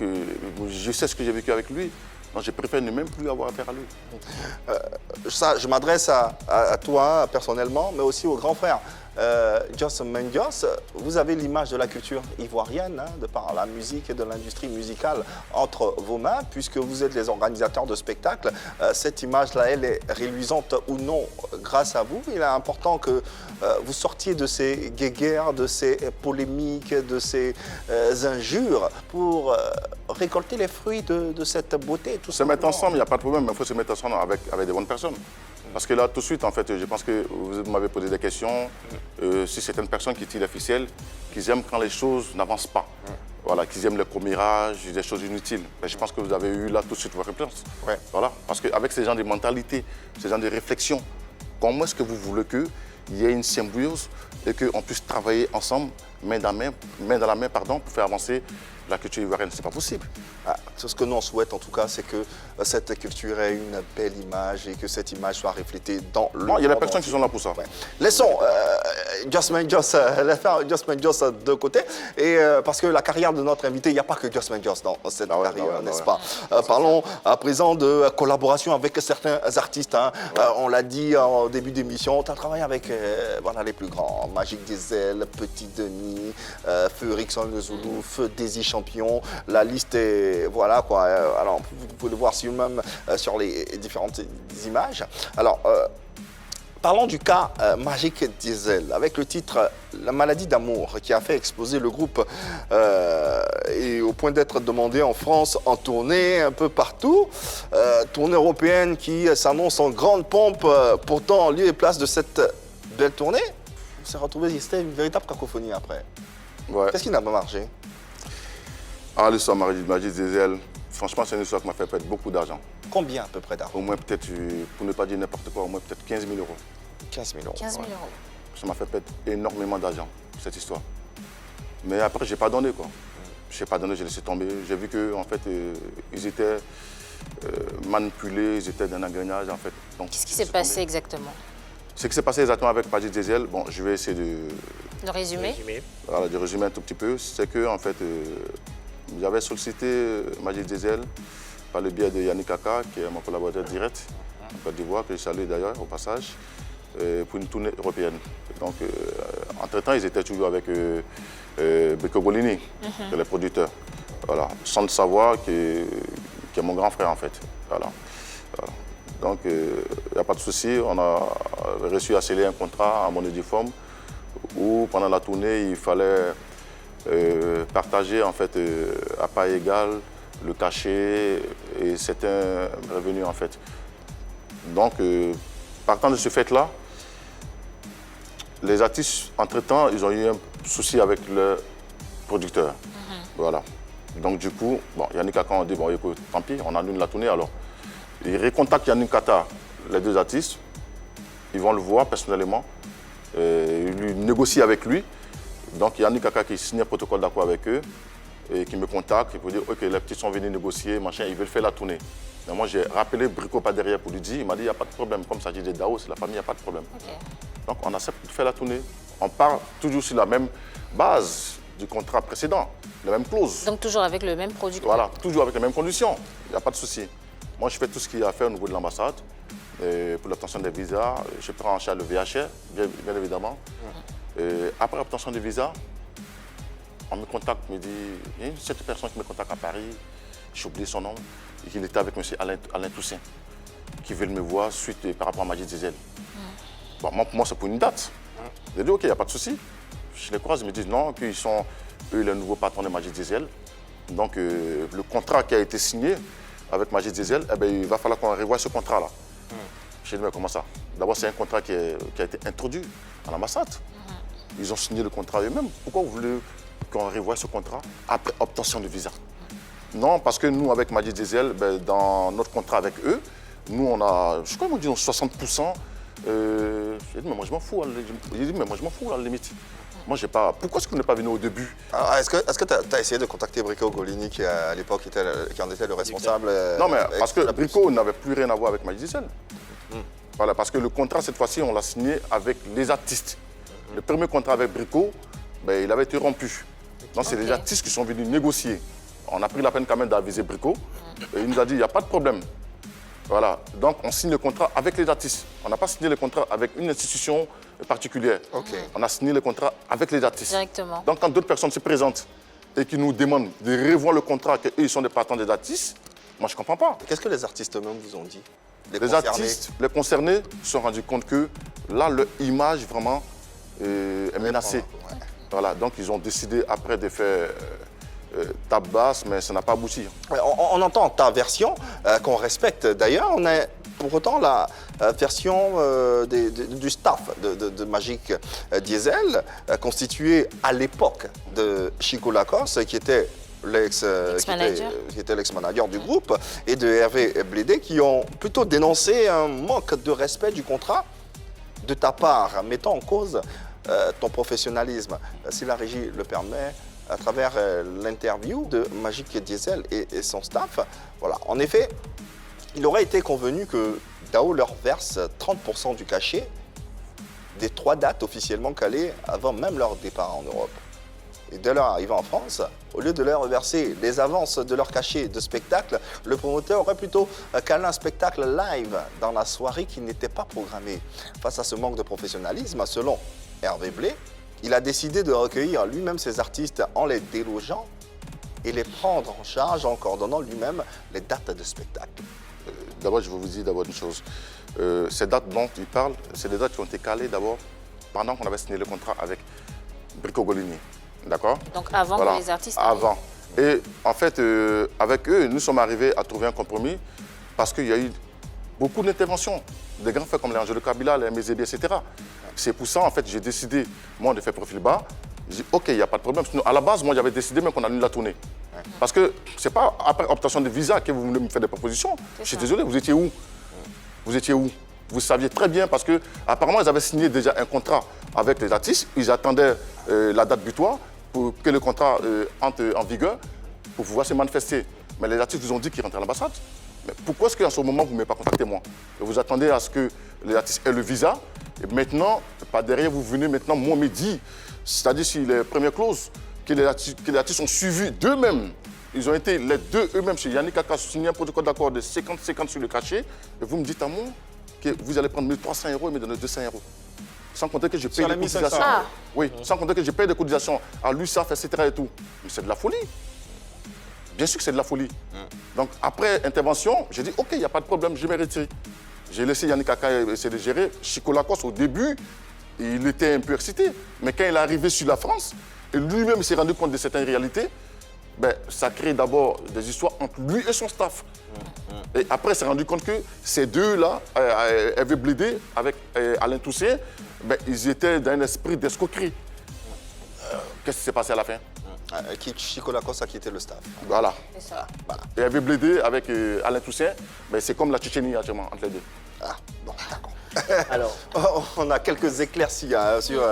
je sais ce que j'ai vécu avec lui. Donc je préfère ne même plus avoir affaire à lui. Ça, je m'adresse à toi personnellement, mais aussi au grand frère. Jos Mendios, vous avez l'image de la culture ivoirienne, hein, de par la musique et de l'industrie musicale entre vos mains, puisque vous êtes les organisateurs de spectacles. Cette image-là, elle est reluisante ou non grâce à vous. Il est important que vous sortiez de ces guéguerres, de ces polémiques, de ces injures pour récolter les fruits de cette beauté. Tout se mettre ensemble, il n'y a pas de problème, mais il faut se mettre ensemble avec des bonnes personnes. Parce que là, tout de suite, en fait, je pense que vous m'avez posé des questions. Si certaines personnes qui tirent les ficelles, qui aiment quand les choses n'avancent pas. Voilà, qu'ils aiment les commérages, des choses inutiles. Mais je pense que vous avez eu là tout de suite votre réponse. Ouais. Voilà, parce qu'avec ces gens de mentalité, ces gens de réflexion, comment est-ce que vous voulez qu'il y ait une symbiose et qu'on puisse travailler ensemble, main dans la main, pour faire avancer la culture ivoirienne? C'est pas possible. Ce que nous on souhaite en tout cas, c'est que cette culture ait une belle image et que cette image soit reflétée dans le monde. Il y a des personnes qui sont là pour ça. Ouais. Laissons Jos Mendios de côté, et parce que la carrière de notre invité, il n'y a pas que Jos Mendios dans cette carrière, n'est-ce pas? Parlons à présent de collaboration avec certains artistes. Hein. On l'a dit en début d'émission, tu as travaillé avec voilà, les plus grands, Magic Diesel, Petit Denis, Feu Rickson le Zoulou, Feu Desi Champion. La liste est, voilà quoi. Alors, vous pouvez le voir même sur les différentes images. Alors, parlons du cas Magic Diesel, avec le titre « La maladie d'amour » qui a fait exploser le groupe et au point d'être demandé en France en tournée un peu partout. Tournée européenne qui s'annonce en grande pompe, pourtant en lieu et place de cette belle tournée. On s'est retrouvé, c'était une véritable cacophonie après. Ouais. Qu'est-ce qui n'a pas marché? L'histoire Magic Diesel, franchement, c'est une histoire qui m'a fait perdre beaucoup d'argent. Combien à peu près d'argent? Au moins peut-être, pour ne pas dire n'importe quoi, au moins peut-être 15 000 euros. 15 000 euros. 15 000 euros. Ça m'a fait perdre énormément d'argent, cette histoire. Mais après, je n'ai pas donné, quoi. Je n'ai pas donné, j'ai laissé tomber. J'ai vu qu'en fait, ils étaient manipulés, ils étaient dans un engrenage, en fait. Qu'est-ce qui s'est passé exactement? Ce qui s'est passé exactement avec Majid Diesel, bon, je vais essayer de... Le résumé? Voilà, de résumer un tout petit peu. C'est que, en fait, j'avais sollicité Majid Diesel par le biais de Yannick Kaka, qui est mon collaborateur direct en Côte d'Ivoire, que je salue d'ailleurs au passage, pour une tournée européenne. Donc, entre-temps, ils étaient toujours avec Bricco Golini, qui est le producteur. Voilà, sans le savoir, qui est mon grand frère, en fait. Voilà. Donc, il n'y a pas de souci. On a réussi à sceller un contrat à mon uniforme où, pendant la tournée, il fallait partager, en fait, à part égale, le cachet et certains revenus, en fait. Donc, partant de ce fait-là, les artistes, entre-temps, ils ont eu un souci avec le producteur. Voilà. Donc, du coup, bon, Yannick Kaka a dit, bon, écoute, tant pis, on annule la tournée alors. Ils recontactent Yannick Kaka, les deux artistes. Ils vont le voir personnellement. Ils négocient avec lui. Donc, Yannick Kaka qui signe un protocole d'accord avec eux et qui me contacte. Il peut dire, OK, les petits sont venus négocier, machin, ils veulent faire la tournée. Mais moi, j'ai rappelé Bricco pas derrière pour lui dire, il m'a dit, il n'y a pas de problème. Comme ça, j'ai dit, Dao, c'est la famille, il n'y a pas de problème. Donc, on accepte de faire la tournée. On part toujours sur la même base du contrat précédent, la même clause. Donc, toujours avec le même producteur? Voilà, toujours avec les mêmes conditions. Il n'y a pas de souci. Moi, je fais tout ce qu'il y a à faire au niveau de l'ambassade. Pour l'obtention des visas, je prends en charge le VHR, bien évidemment. Après l'obtention des visas, on me contacte, me dit, il y a cette personne qui me contacte à Paris, j'ai oublié son nom, et qu'il était avec M. Alain Toussaint, qui veut me voir suite par rapport à Majid Diesel. Bon, pour moi, c'est pour une date. J'ai dit, OK, il n'y a pas de souci. Je les croise, ils me disent non, qu'ils sont eux les nouveaux patrons de Majid Diesel. Donc, le contrat qui a été signé avec Majid Diesel, eh bien, il va falloir qu'on revoie ce contrat-là. Je dis, mais comment ça? D'abord, c'est un contrat qui a été introduit à l'ambassade. Ils ont signé le contrat eux-mêmes. Pourquoi vous voulez qu'on revoie ce contrat après obtention de visa? Non, parce que nous, avec Majid Diesel, ben, dans notre contrat avec eux, nous, on a, je crois qu'ils m'ont dit 60%. J'ai dit, mais moi, je m'en fous. J'ai dit, mais moi, je m'en fous, à la limite. Moi, j'ai pas... Pourquoi est-ce qu'on n'est pas venu au début? Est-ce que tu as essayé de contacter Bricco Golini, qui à l'époque qui en était le responsable? Non, mais parce que Bricco n'avait plus rien à voir avec Majid Diesel. Voilà, parce que le contrat, cette fois-ci, on l'a signé avec les artistes. Le premier contrat avec Bricco, ben, il avait été rompu. Donc, c'est les artistes qui sont venus négocier. On a pris la peine quand même d'aviser Bricco. Et il nous a dit, il n'y a pas de problème. Voilà, donc on signe le contrat avec les artistes. On n'a pas signé le contrat avec une institution particulière. On a signé le contrat avec les artistes. Directement. Donc quand d'autres personnes se présentent et qui nous demandent de revoir le contrat, qu'eux ils sont des partenaires des artistes, moi je ne comprends pas. Qu'est-ce que les artistes eux-mêmes vous ont dit? Les artistes, les concernés, se sont rendus compte que là, leur image vraiment est menacée. Voilà, donc ils ont décidé après de faire... table basse, mais ça n'a pas abouti. On entend ta version, qu'on respecte d'ailleurs. On a pour autant la version du staff de Magic Diesel, constitué à l'époque de Chico Lacoste, qui était l'ex-manager du groupe, et de Hervé Blédé, qui ont plutôt dénoncé un manque de respect du contrat de ta part, mettant en cause ton professionnalisme. Si la régie le permet, à travers l'interview de Magic Diesel et son staff. Voilà. En effet, il aurait été convenu que Dao leur verse 30% du cachet des 3 dates officiellement calées avant même leur départ en Europe. Et dès leur arrivée en France, au lieu de leur verser les avances de leur cachet de spectacle, le promoteur aurait plutôt calé un spectacle live dans la soirée qui n'était pas programmée. Face à ce manque de professionnalisme, selon Hervé Blé, il a décidé de recueillir lui-même ses artistes en les délogeant et les prendre en charge en coordonnant lui-même les dates de spectacle. D'abord, je vais vous dire d'abord une chose. Ces dates dont il parle, c'est des dates qui ont été calées d'abord pendant qu'on avait signé le contrat avec Bricco Golini. D'accord? Donc avant que les artistes arrivent. Avant. Et en fait, avec eux, nous sommes arrivés à trouver un compromis parce qu'il y a eu beaucoup d'interventions. Des grands faits comme les Angelo Kabila, les Mézébi, etc. C'est pour ça, en fait, j'ai décidé, moi, de faire profil bas. J'ai dit, OK, il n'y a pas de problème. Sinon, à la base, moi, j'avais décidé même qu'on annule la tournée. Parce que ce n'est pas après obtention de visa que vous voulez me faire des propositions. Je suis désolé, vous étiez où? Vous étiez où? Vous saviez très bien parce que, apparemment, ils avaient signé déjà un contrat avec les artistes. Ils attendaient la date butoir. pour que le contrat entre en vigueur pour pouvoir se manifester. Mais les artistes vous ont dit qu'ils rentrent à l'ambassade. Mais pourquoi est-ce qu'en ce moment, vous ne m'avez pas contacté moi? Et vous attendez à ce que les artistes aient le visa. Et maintenant, par derrière, vous venez maintenant, moi, me dire, c'est-à-dire sur les premières clauses, que les artistes ont suivi d'eux-mêmes. Ils ont été les deux eux-mêmes chez Yannick Kaka, signé un protocole d'accord de 50-50 sur le cachet. Et vous me dites à moi que vous allez prendre 1300 € et me donner 200 €. Sans compter que je paye des cotisations. Ah. Oui, sans compter que je paye des cotisations à l'USAF, etc. et tout. Mais c'est de la folie. Bien sûr que c'est de la folie. Donc après intervention, j'ai dit ok, il n'y a pas de problème, je vais retirer. J'ai laissé Yannick Kaka essayer de gérer. Chico Lacoste, au début, il était un peu excité. Mais quand il est arrivé sur la France, et lui-même s'est rendu compte de certaines réalités, ben, ça crée d'abord des histoires entre lui et son staff. Et après, il s'est rendu compte que ces deux-là, Hervé Blédé avec Alain Toussaint, ben, ils étaient dans un esprit d'escroquerie. Qu'est-ce qui s'est passé à la fin? Chico Lacoste a quitté le staff. Voilà. C'est ça. Voilà. Et Hervé Blédé avec Alain Toussaint, ben, c'est comme la Tchétchénie actuellement entre les deux. Ah, bon, d'accord. Alors, on a quelques éclaircies sur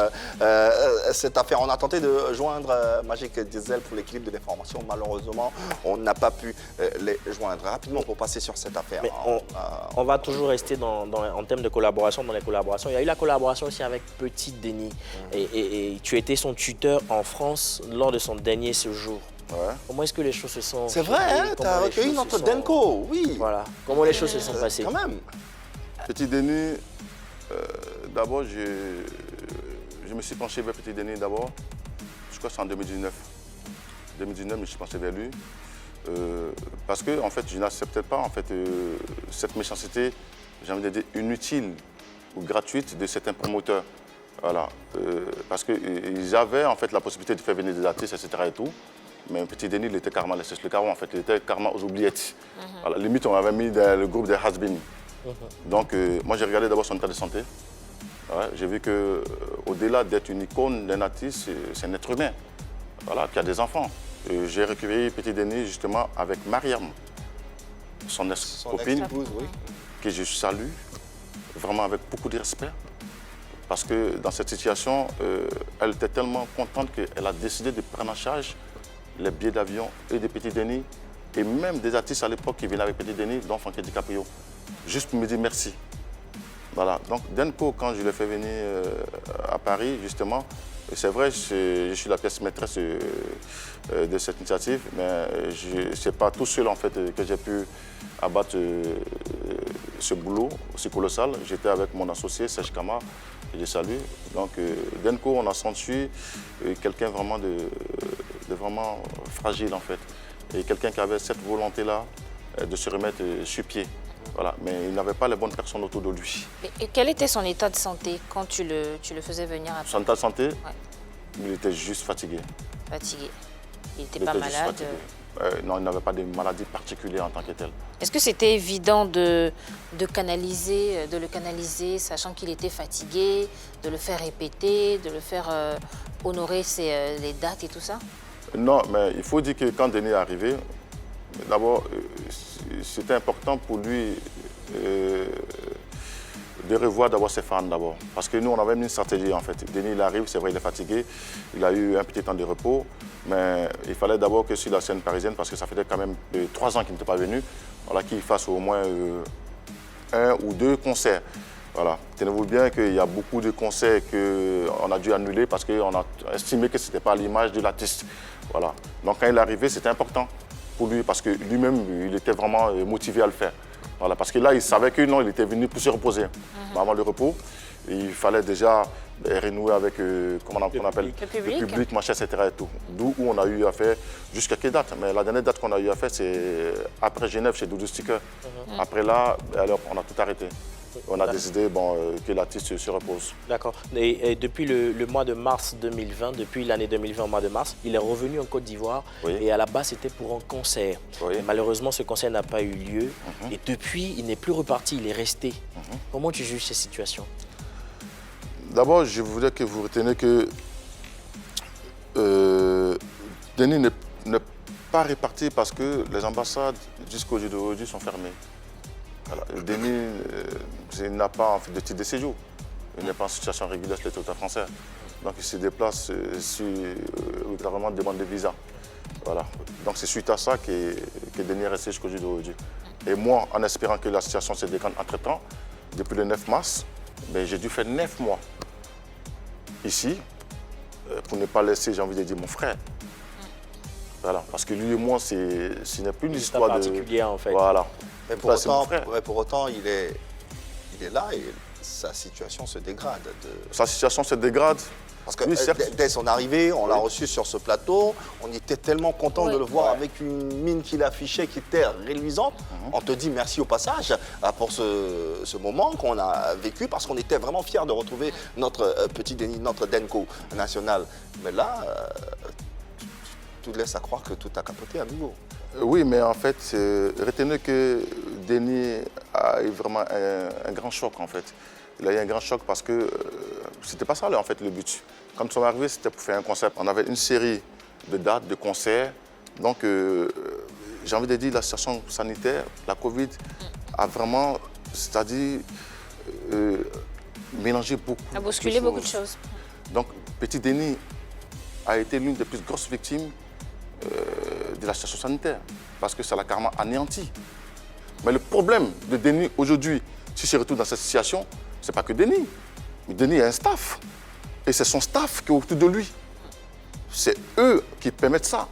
cette affaire. On a tenté de joindre Magic Diesel pour l'équilibre de l'information. Malheureusement, on n'a pas pu les joindre. Rapidement, pour passer sur cette affaire. mais on va toujours rester en termes de collaboration, dans les collaborations. Il y a eu la collaboration aussi avec Petit Denis. Et tu étais son tuteur en France lors de son dernier séjour. Ouais. Comment est-ce que les choses se sont... C'est vrai, hein, tu as recueilli notre Denko, oui. Voilà. Comment les choses se sont passées? Quand même. Petit Denis, d'abord, je me suis penché vers Petit Denis d'abord. Je crois que c'est en 2019. 2019, je me suis penché vers lui. Parce que, en fait, je n'acceptais pas en fait, cette méchanceté, j'ai envie de dire, inutile ou gratuite de certains promoteurs. Voilà. Parce qu'ils avaient en fait la possibilité de faire venir des artistes, etc. et tout. Mais Petit Denis, il était carrément laissé sur le carreau, en fait. Il était carrément aux oubliettes. Voilà, limite, on avait mis le groupe des Has-Been. Donc, moi, j'ai regardé d'abord son état de santé. Ouais, j'ai vu qu'au-delà d'être une icône d'un artiste, c'est un être humain, voilà, qui a des enfants. J'ai récupéré Petit Denis justement avec Mariam, son ex-copine, oui. que je salue vraiment avec beaucoup de respect. Parce que dans cette situation, elle était tellement contente qu'elle a décidé de prendre en charge les billets d'avion et de Petit Denis, et même des artistes à l'époque qui venaient avec Petit Denis, dont Frankie DiCaprio, juste pour me dire merci. Voilà. Donc Denko, quand je l'ai fait venir à Paris, justement, c'est vrai, je suis la pièce maîtresse de cette initiative, mais ce n'est pas tout seul en fait que j'ai pu abattre ce boulot aussi colossal. J'étais avec mon associé Serge Kama, que je salue. Donc Denko, on a senti quelqu'un vraiment de vraiment fragile en fait, et quelqu'un qui avait cette volonté-là de se remettre sur pied. Voilà, mais il n'avait pas les bonnes personnes autour de lui. Et quel était son état de santé quand tu le faisais venir à Paris? Son état de santé, Ouais. il était juste fatigué. Fatigué. Il n'était Il pas était juste malade. fatigué. Non, il n'avait pas de maladie particulière en tant que telle. Est-ce que c'était évident de le canaliser, sachant qu'il était fatigué, de le faire répéter, de le faire honorer les dates et tout ça? Non, mais il faut dire que quand Denis est arrivé, d'abord, c'était important pour lui de revoir d'abord ses fans d'abord. Parce que nous, on avait mis une stratégie en fait. Denis, il arrive, c'est vrai, il est fatigué, il a eu un petit temps de repos, mais il fallait d'abord que sur la scène parisienne, parce que ça faisait quand même 3 ans qu'il n'était pas venu, voilà, qu'il fasse au moins 1 ou 2 concerts. Voilà. Tenez-vous bien qu'il y a beaucoup de concerts qu'on a dû annuler parce qu'on a estimé que ce n'était pas l'image de l'artiste. Voilà. Donc quand il est arrivé, c'était important pour lui parce que lui-même, il était vraiment motivé à le faire. Voilà. Parce que là, il savait que non, il était venu pour se reposer. Avant le repos, il fallait déjà renouer avec comment on appelle le public, machin, etc. D'où on a eu à faire jusqu'à quelle date. Mais la dernière date qu'on a eu à faire, c'est après Genève, chez Doudou Sticker. Après là, alors, on a tout arrêté. On a décidé que l'artiste se repose. D'accord. Et depuis le mois de mars 2020, depuis l'année 2020 au mois de mars, il est revenu en Côte d'Ivoire. Oui. Et à la base, c'était pour un concert. Oui. Malheureusement, ce concert n'a pas eu lieu. Et depuis, il n'est plus reparti, il est resté. Comment tu juges cette situation? D'abord, je voudrais que vous reteniez que Denis n'est pas reparti parce que les ambassades jusqu'au jour d'aujourd'hui sont fermées. Voilà. Denis n'a pas en fait, de titre de séjour. Il n'est pas en situation régulière sur le territoire français. Donc il se déplace régulièrement demande de visa. Voilà. Donc c'est suite à ça que Denis est resté jusqu'au jour d'aujourd'hui. Et moi, en espérant que la situation se décante entre-temps, depuis le 9 mars, ben, j'ai dû faire 9 mois ici pour ne pas laisser, j'ai envie de dire, mon frère. Voilà. Parce que lui et moi, ce n'est plus une histoire particulière en fait. Voilà. Mais pour autant, il est là et sa situation se dégrade. Sa situation se dégrade. Parce que oui, dès son arrivée, on l'a reçu sur ce plateau, on était tellement content de le voir avec une mine qu'il affichait qui était reluisante. On te dit merci au passage pour ce moment qu'on a vécu parce qu'on était vraiment fiers de retrouver notre petit Denis, notre Denko national. Mais là, tout laisse à croire que tout a capoté à nouveau. Oui, mais en fait, retenez que Denis a eu vraiment un grand choc en fait. Il a eu un grand choc parce que c'était pas ça en fait le but. Quand nous sommes arrivés, c'était pour faire un concept. On avait une série de dates, de concerts. Donc, j'ai envie de dire, la situation sanitaire, la Covid, a vraiment, c'est-à-dire, mélangé beaucoup de choses. A bousculé beaucoup de choses. Donc, Petit Denis a été l'une des plus grosses victimes de la situation sanitaire parce que ça l'a carrément anéanti. Mais le problème de Denis aujourd'hui, si je retrouve dans cette situation, c'est pas que Denis. Mais Denis a un staff. Et c'est son staff qui est autour de lui. C'est eux qui permettent ça.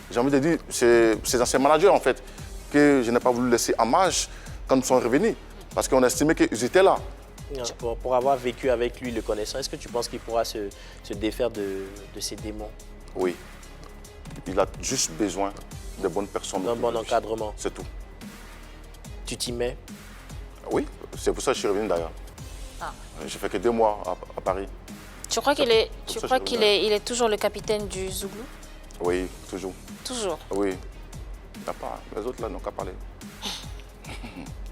J'ai envie de dire, c'est ces anciens managers en fait, que je n'ai pas voulu laisser en marge quand nous sommes revenus. Parce qu'on estimait qu'ils étaient là. Pour avoir vécu avec lui, le connaissant, est-ce que tu penses qu'il pourra se défaire de ses démons? Oui. Il a juste besoin de bonnes personnes. D'un bon encadrement. C'est tout. Tu t'y mets? Oui, c'est pour ça que je suis revenu d'ailleurs. J'ai fait que 2 mois à Paris. Tu crois qu'il est toujours le capitaine du Zouglou? Oui, toujours. Toujours? Oui. Il n'y a pas. Les autres là n'ont qu'à parler.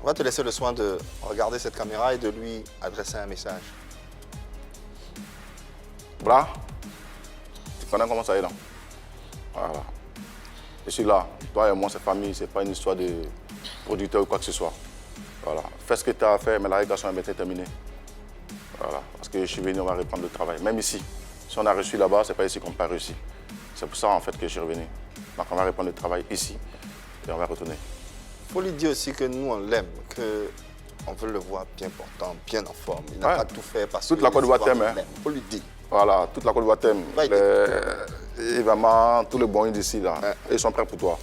On va te laisser le soin de regarder cette caméra et de lui adresser un message. Bra, tu connais comment ça est là? Voilà. Je suis là. Toi et moi, c'est famille. Ce n'est pas une histoire de producteur ou quoi que ce soit. Voilà. Fais ce que tu as à faire, mais la régulation est maintenant terminée. Voilà. Parce que je suis venu, on va reprendre le travail. Même ici. Si on a reçu là-bas, ce n'est pas ici qu'on n'a pas réussi. C'est pour ça en fait que je suis revenu. Donc on va reprendre le travail ici et on va retourner. Il faut lui dire aussi que nous, on l'aime, qu'on veut le voir bien portant, bien en forme. Il n'a pas tout fait parce que... Toute la Côte d'Ivoire t'aime. Il faut lui dire. Voilà, toute la Côte d'Ivoire t'aime. Évidemment, tous les bons d'ici, là, ils sont prêts pour toi.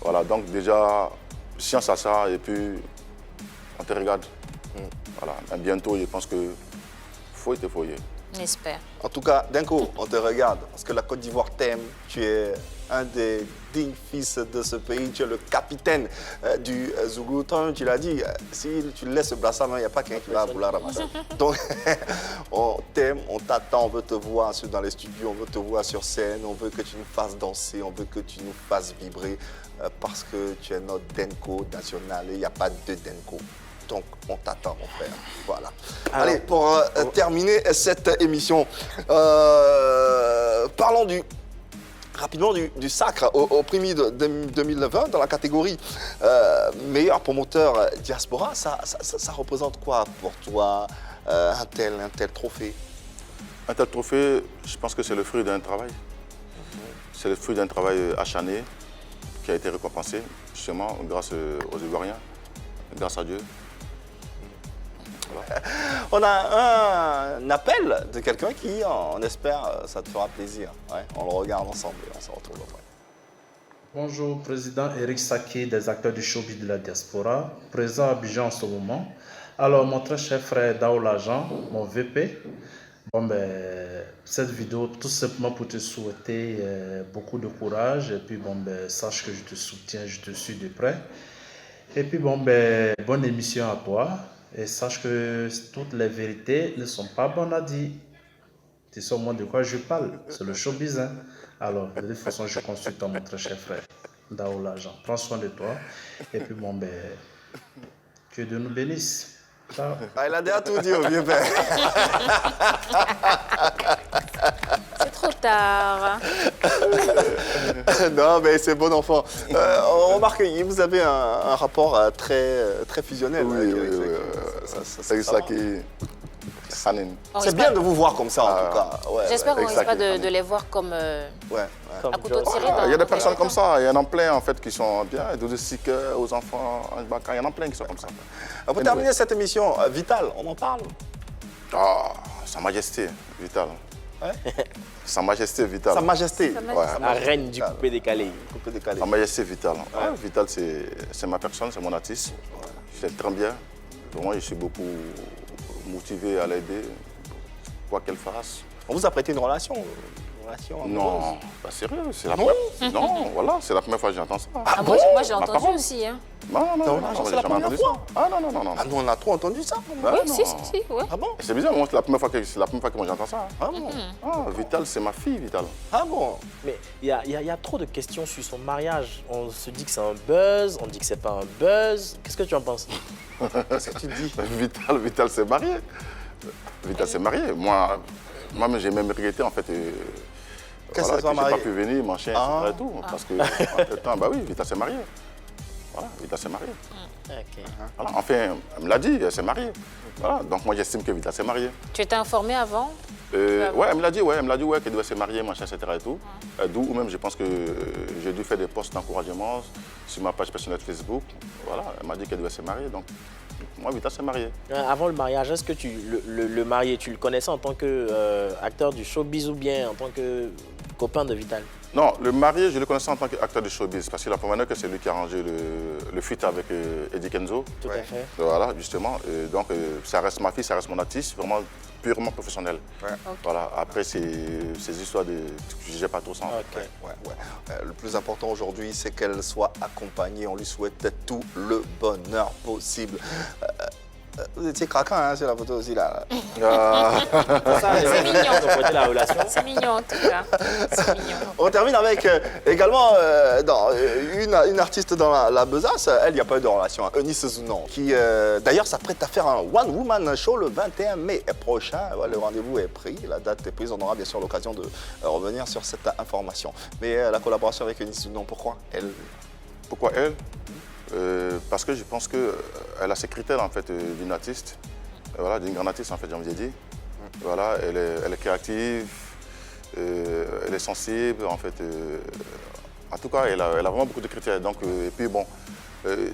Voilà, donc déjà, science à ça et puis on te regarde. Voilà, et bientôt, je pense que faut te foyer. J'espère. En tout cas, Denko, on te regarde parce que la Côte d'Ivoire t'aime. Tu es un des dignes fils de ce pays. Tu es le capitaine du Zouglou. Toi, tu l'as dit, si tu laisses ce brassard, il n'y a pas quelqu'un qui va vouloir ramasser. Donc, on t'aime, on t'attend, on veut te voir dans les studios, on veut te voir sur scène, on veut que tu nous fasses danser, on veut que tu nous fasses vibrer parce que tu es notre Denko national et il n'y a pas de Denko. Donc, on t'attend, mon frère. Voilà. Alors, allez, pour terminer cette émission, parlons rapidement du sacre au Primi de 2020 dans la catégorie meilleur promoteur diaspora. Ça représente quoi pour toi, un tel trophée? Un tel trophée, je pense que c'est le fruit d'un travail. C'est le fruit d'un travail acharné qui a été récompensé, justement, grâce aux Ivoiriens, grâce à Dieu. On a un appel de quelqu'un qui, on espère, ça te fera plaisir. Ouais, on le regarde ensemble et on se retrouve après. Bonjour, président Eric Saki des acteurs du showbiz de la diaspora, présent à Abidjan en ce moment. Alors, mon très cher frère Daoula Jean, mon VP, cette vidéo, tout simplement pour te souhaiter beaucoup de courage et puis sache que je te soutiens, je te suis de près. Et puis bonne émission à toi. Et sache que toutes les vérités ne sont pas bonnes à dire. Tu sais au moins de quoi je parle. C'est le showbiz. Hein? Alors, de toute façon, je consulte mon très cher frère, Daoula Jean. Prends soin de toi. Et puis, que Dieu nous bénisse. Ciao. Ah, il a déjà tout dit au vieux père. C'est trop tard. Non, mais c'est bon enfant. On remarque que vous avez un rapport très fusionnel. Oui, avec c'est ça qui... Hanin. C'est bien de vous voir comme ça, en tout cas. Ouais, J'espère qu'on ne risque pas exact. de les voir comme Comme à couteau Joss. tiré. Il y a des personnes comme ça, il y en a plein en fait qui sont bien, de stickers aux enfants, il y en a plein qui sont comme ça. Pour terminer cette émission, Vital, on en parle? Ah, Sa Majesté, Vital. Sa Majesté, Vital. Sa Majesté. Ouais. La reine du coupé décalé. Coupé décalé. Sa Majesté, Vital. Ouais, Vital, c'est ma personne, c'est mon artiste. Je l'aime très bien. Moi, je suis beaucoup motivé à l'aider, quoi qu'elle fasse. On vous a prêté une relation Non, pas sérieux. C'est la Non. première... Non, voilà, c'est la première fois que j'entends ça. Ah, moi, j'ai entendu parole. aussi. Hein. Non, c'est j'ai la jamais première entendu fois. ça. Ah non, Ah non, on a trop entendu ça. Ah, Oui, non. si, ouais. Ah bon? C'est bizarre, moi, c'est la première fois que moi j'entends ça. Ah bon? Ah, Vital, c'est ma fille, Vital. Ah bon? Mais il y a trop de questions sur son mariage. On se dit que c'est un buzz, on dit que c'est pas un buzz. Qu'est-ce que tu en penses? Qu'est-ce que tu dis? Vital s'est marié. Vital s'est marié. Moi-même, j'ai même regretté, en fait, Qu'est-ce voilà, que que ça j'ai pas marié? pu venir, mon chien, etc. et tout. Parce que, en fait, bah oui, Vital s'est marié. Voilà, Vital s'est marié. Ok. Voilà. Enfin, elle me l'a dit, elle s'est mariée. Voilà. Donc moi, j'estime que Vital s'est marié. Tu étais informé avant? Ouais, elle me l'a dit, qu'elle devait se marier, machin, etc. et tout. D'où même, je pense que j'ai dû faire des posts d'encouragement sur ma page personnelle Facebook. Voilà, elle m'a dit qu'elle devait se marier, donc moi, Vital s'est marié. Avant le mariage, est-ce que le marié, tu le connaissais en tant qu'acteur du showbiz ou bien en tant que copain de Vital? Non, le marié, je le connaissais en tant qu'acteur de showbiz, parce que la première fois que c'est lui qui a arrangé le feat avec Eddie Kenzo. Tout à fait. Voilà, justement. Donc, ça reste ma fille, ça reste mon artiste, vraiment purement professionnel. Okay. Voilà, après, ces histoires de... Je n'ai pas trop ça. Okay. Le plus important aujourd'hui, c'est qu'elle soit accompagnée. On lui souhaite tout le bonheur possible. Vous étiez craquant hein, sur la photo aussi là. C'est mignon. La relation. C'est mignon en tout cas. C'est mignon. On termine avec également une artiste dans la besace. Elle, il n'y a pas eu de relation. Eunice Zounon, qui d'ailleurs s'apprête à faire un One Woman Show le 21 mai prochain. Le rendez-vous est pris, la date est prise. On aura bien sûr l'occasion de revenir sur cette information. Mais la collaboration avec Eunice Zounon, pourquoi elle? Pourquoi elle? Parce que je pense qu'elle a ses critères en fait d'une artiste, voilà, d'une grande artiste en fait, j'ai envie de dire. Voilà, elle est créative, elle est sensible en fait. En tout cas, elle a vraiment beaucoup de critères. Donc, et puis bon,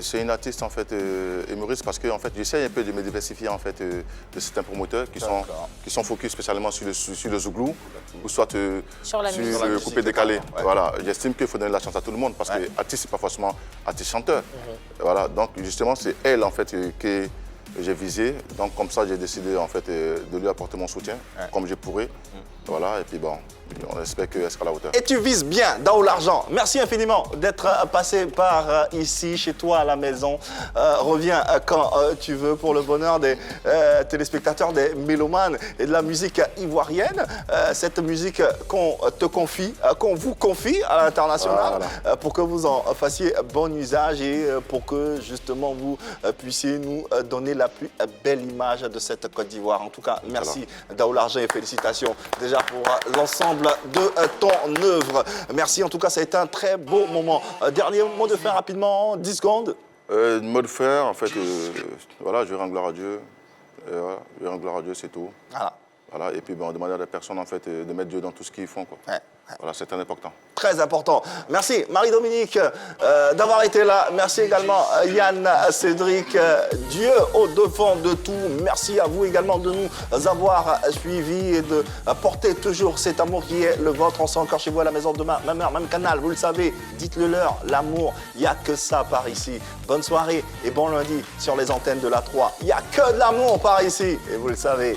c'est une artiste en fait humoriste parce que en fait, j'essaie un peu de me diversifier en fait de certains promoteurs qui sont focus spécialement sur le zouglou ou soit sur le coupé décalé. Ouais. Voilà, j'estime qu'il faut donner la chance à tout le monde parce que artiste c'est pas forcément artiste chanteur. Voilà, donc justement c'est elle en fait que j'ai visé. Donc comme ça j'ai décidé en fait de lui apporter mon soutien comme je pourrais. Voilà, et puis bon, on espère qu'elle sera à la hauteur. Et tu vises bien, Dao l'Argent. Merci infiniment d'être passé par ici, chez toi, à la maison. Reviens quand tu veux pour le bonheur des téléspectateurs, des mélomanes et de la musique ivoirienne. Cette musique qu'on te confie, qu'on vous confie à l'international pour que vous en fassiez bon usage et pour que justement vous puissiez nous donner la plus belle image de cette Côte d'Ivoire. En tout cas, merci Dao l'Argent et félicitations déjà pour l'ensemble de ton œuvre. Merci, en tout cas, ça a été un très beau moment. Dernier mot de fin rapidement, 10 secondes. Mot de fin, en fait, voilà, je rends gloire à Dieu. Voilà, je rends gloire à Dieu, c'est tout. Voilà, et puis on demande à la personne en fait, de mettre Dieu dans tout ce qu'ils font. Quoi. Voilà, c'est très important. Très important. Merci Marie-Dominique d'avoir été là. Merci également Yann, Cédric, Dieu au-devant de tout. Merci à vous également de nous avoir suivis et de porter toujours cet amour qui est le vôtre. On sera encore chez vous à la maison demain, même heure, même canal, vous le savez. Dites-le leur, l'amour, il n'y a que ça par ici. Bonne soirée et bon lundi sur les antennes de la 3. Il n'y a que de l'amour par ici et vous le savez.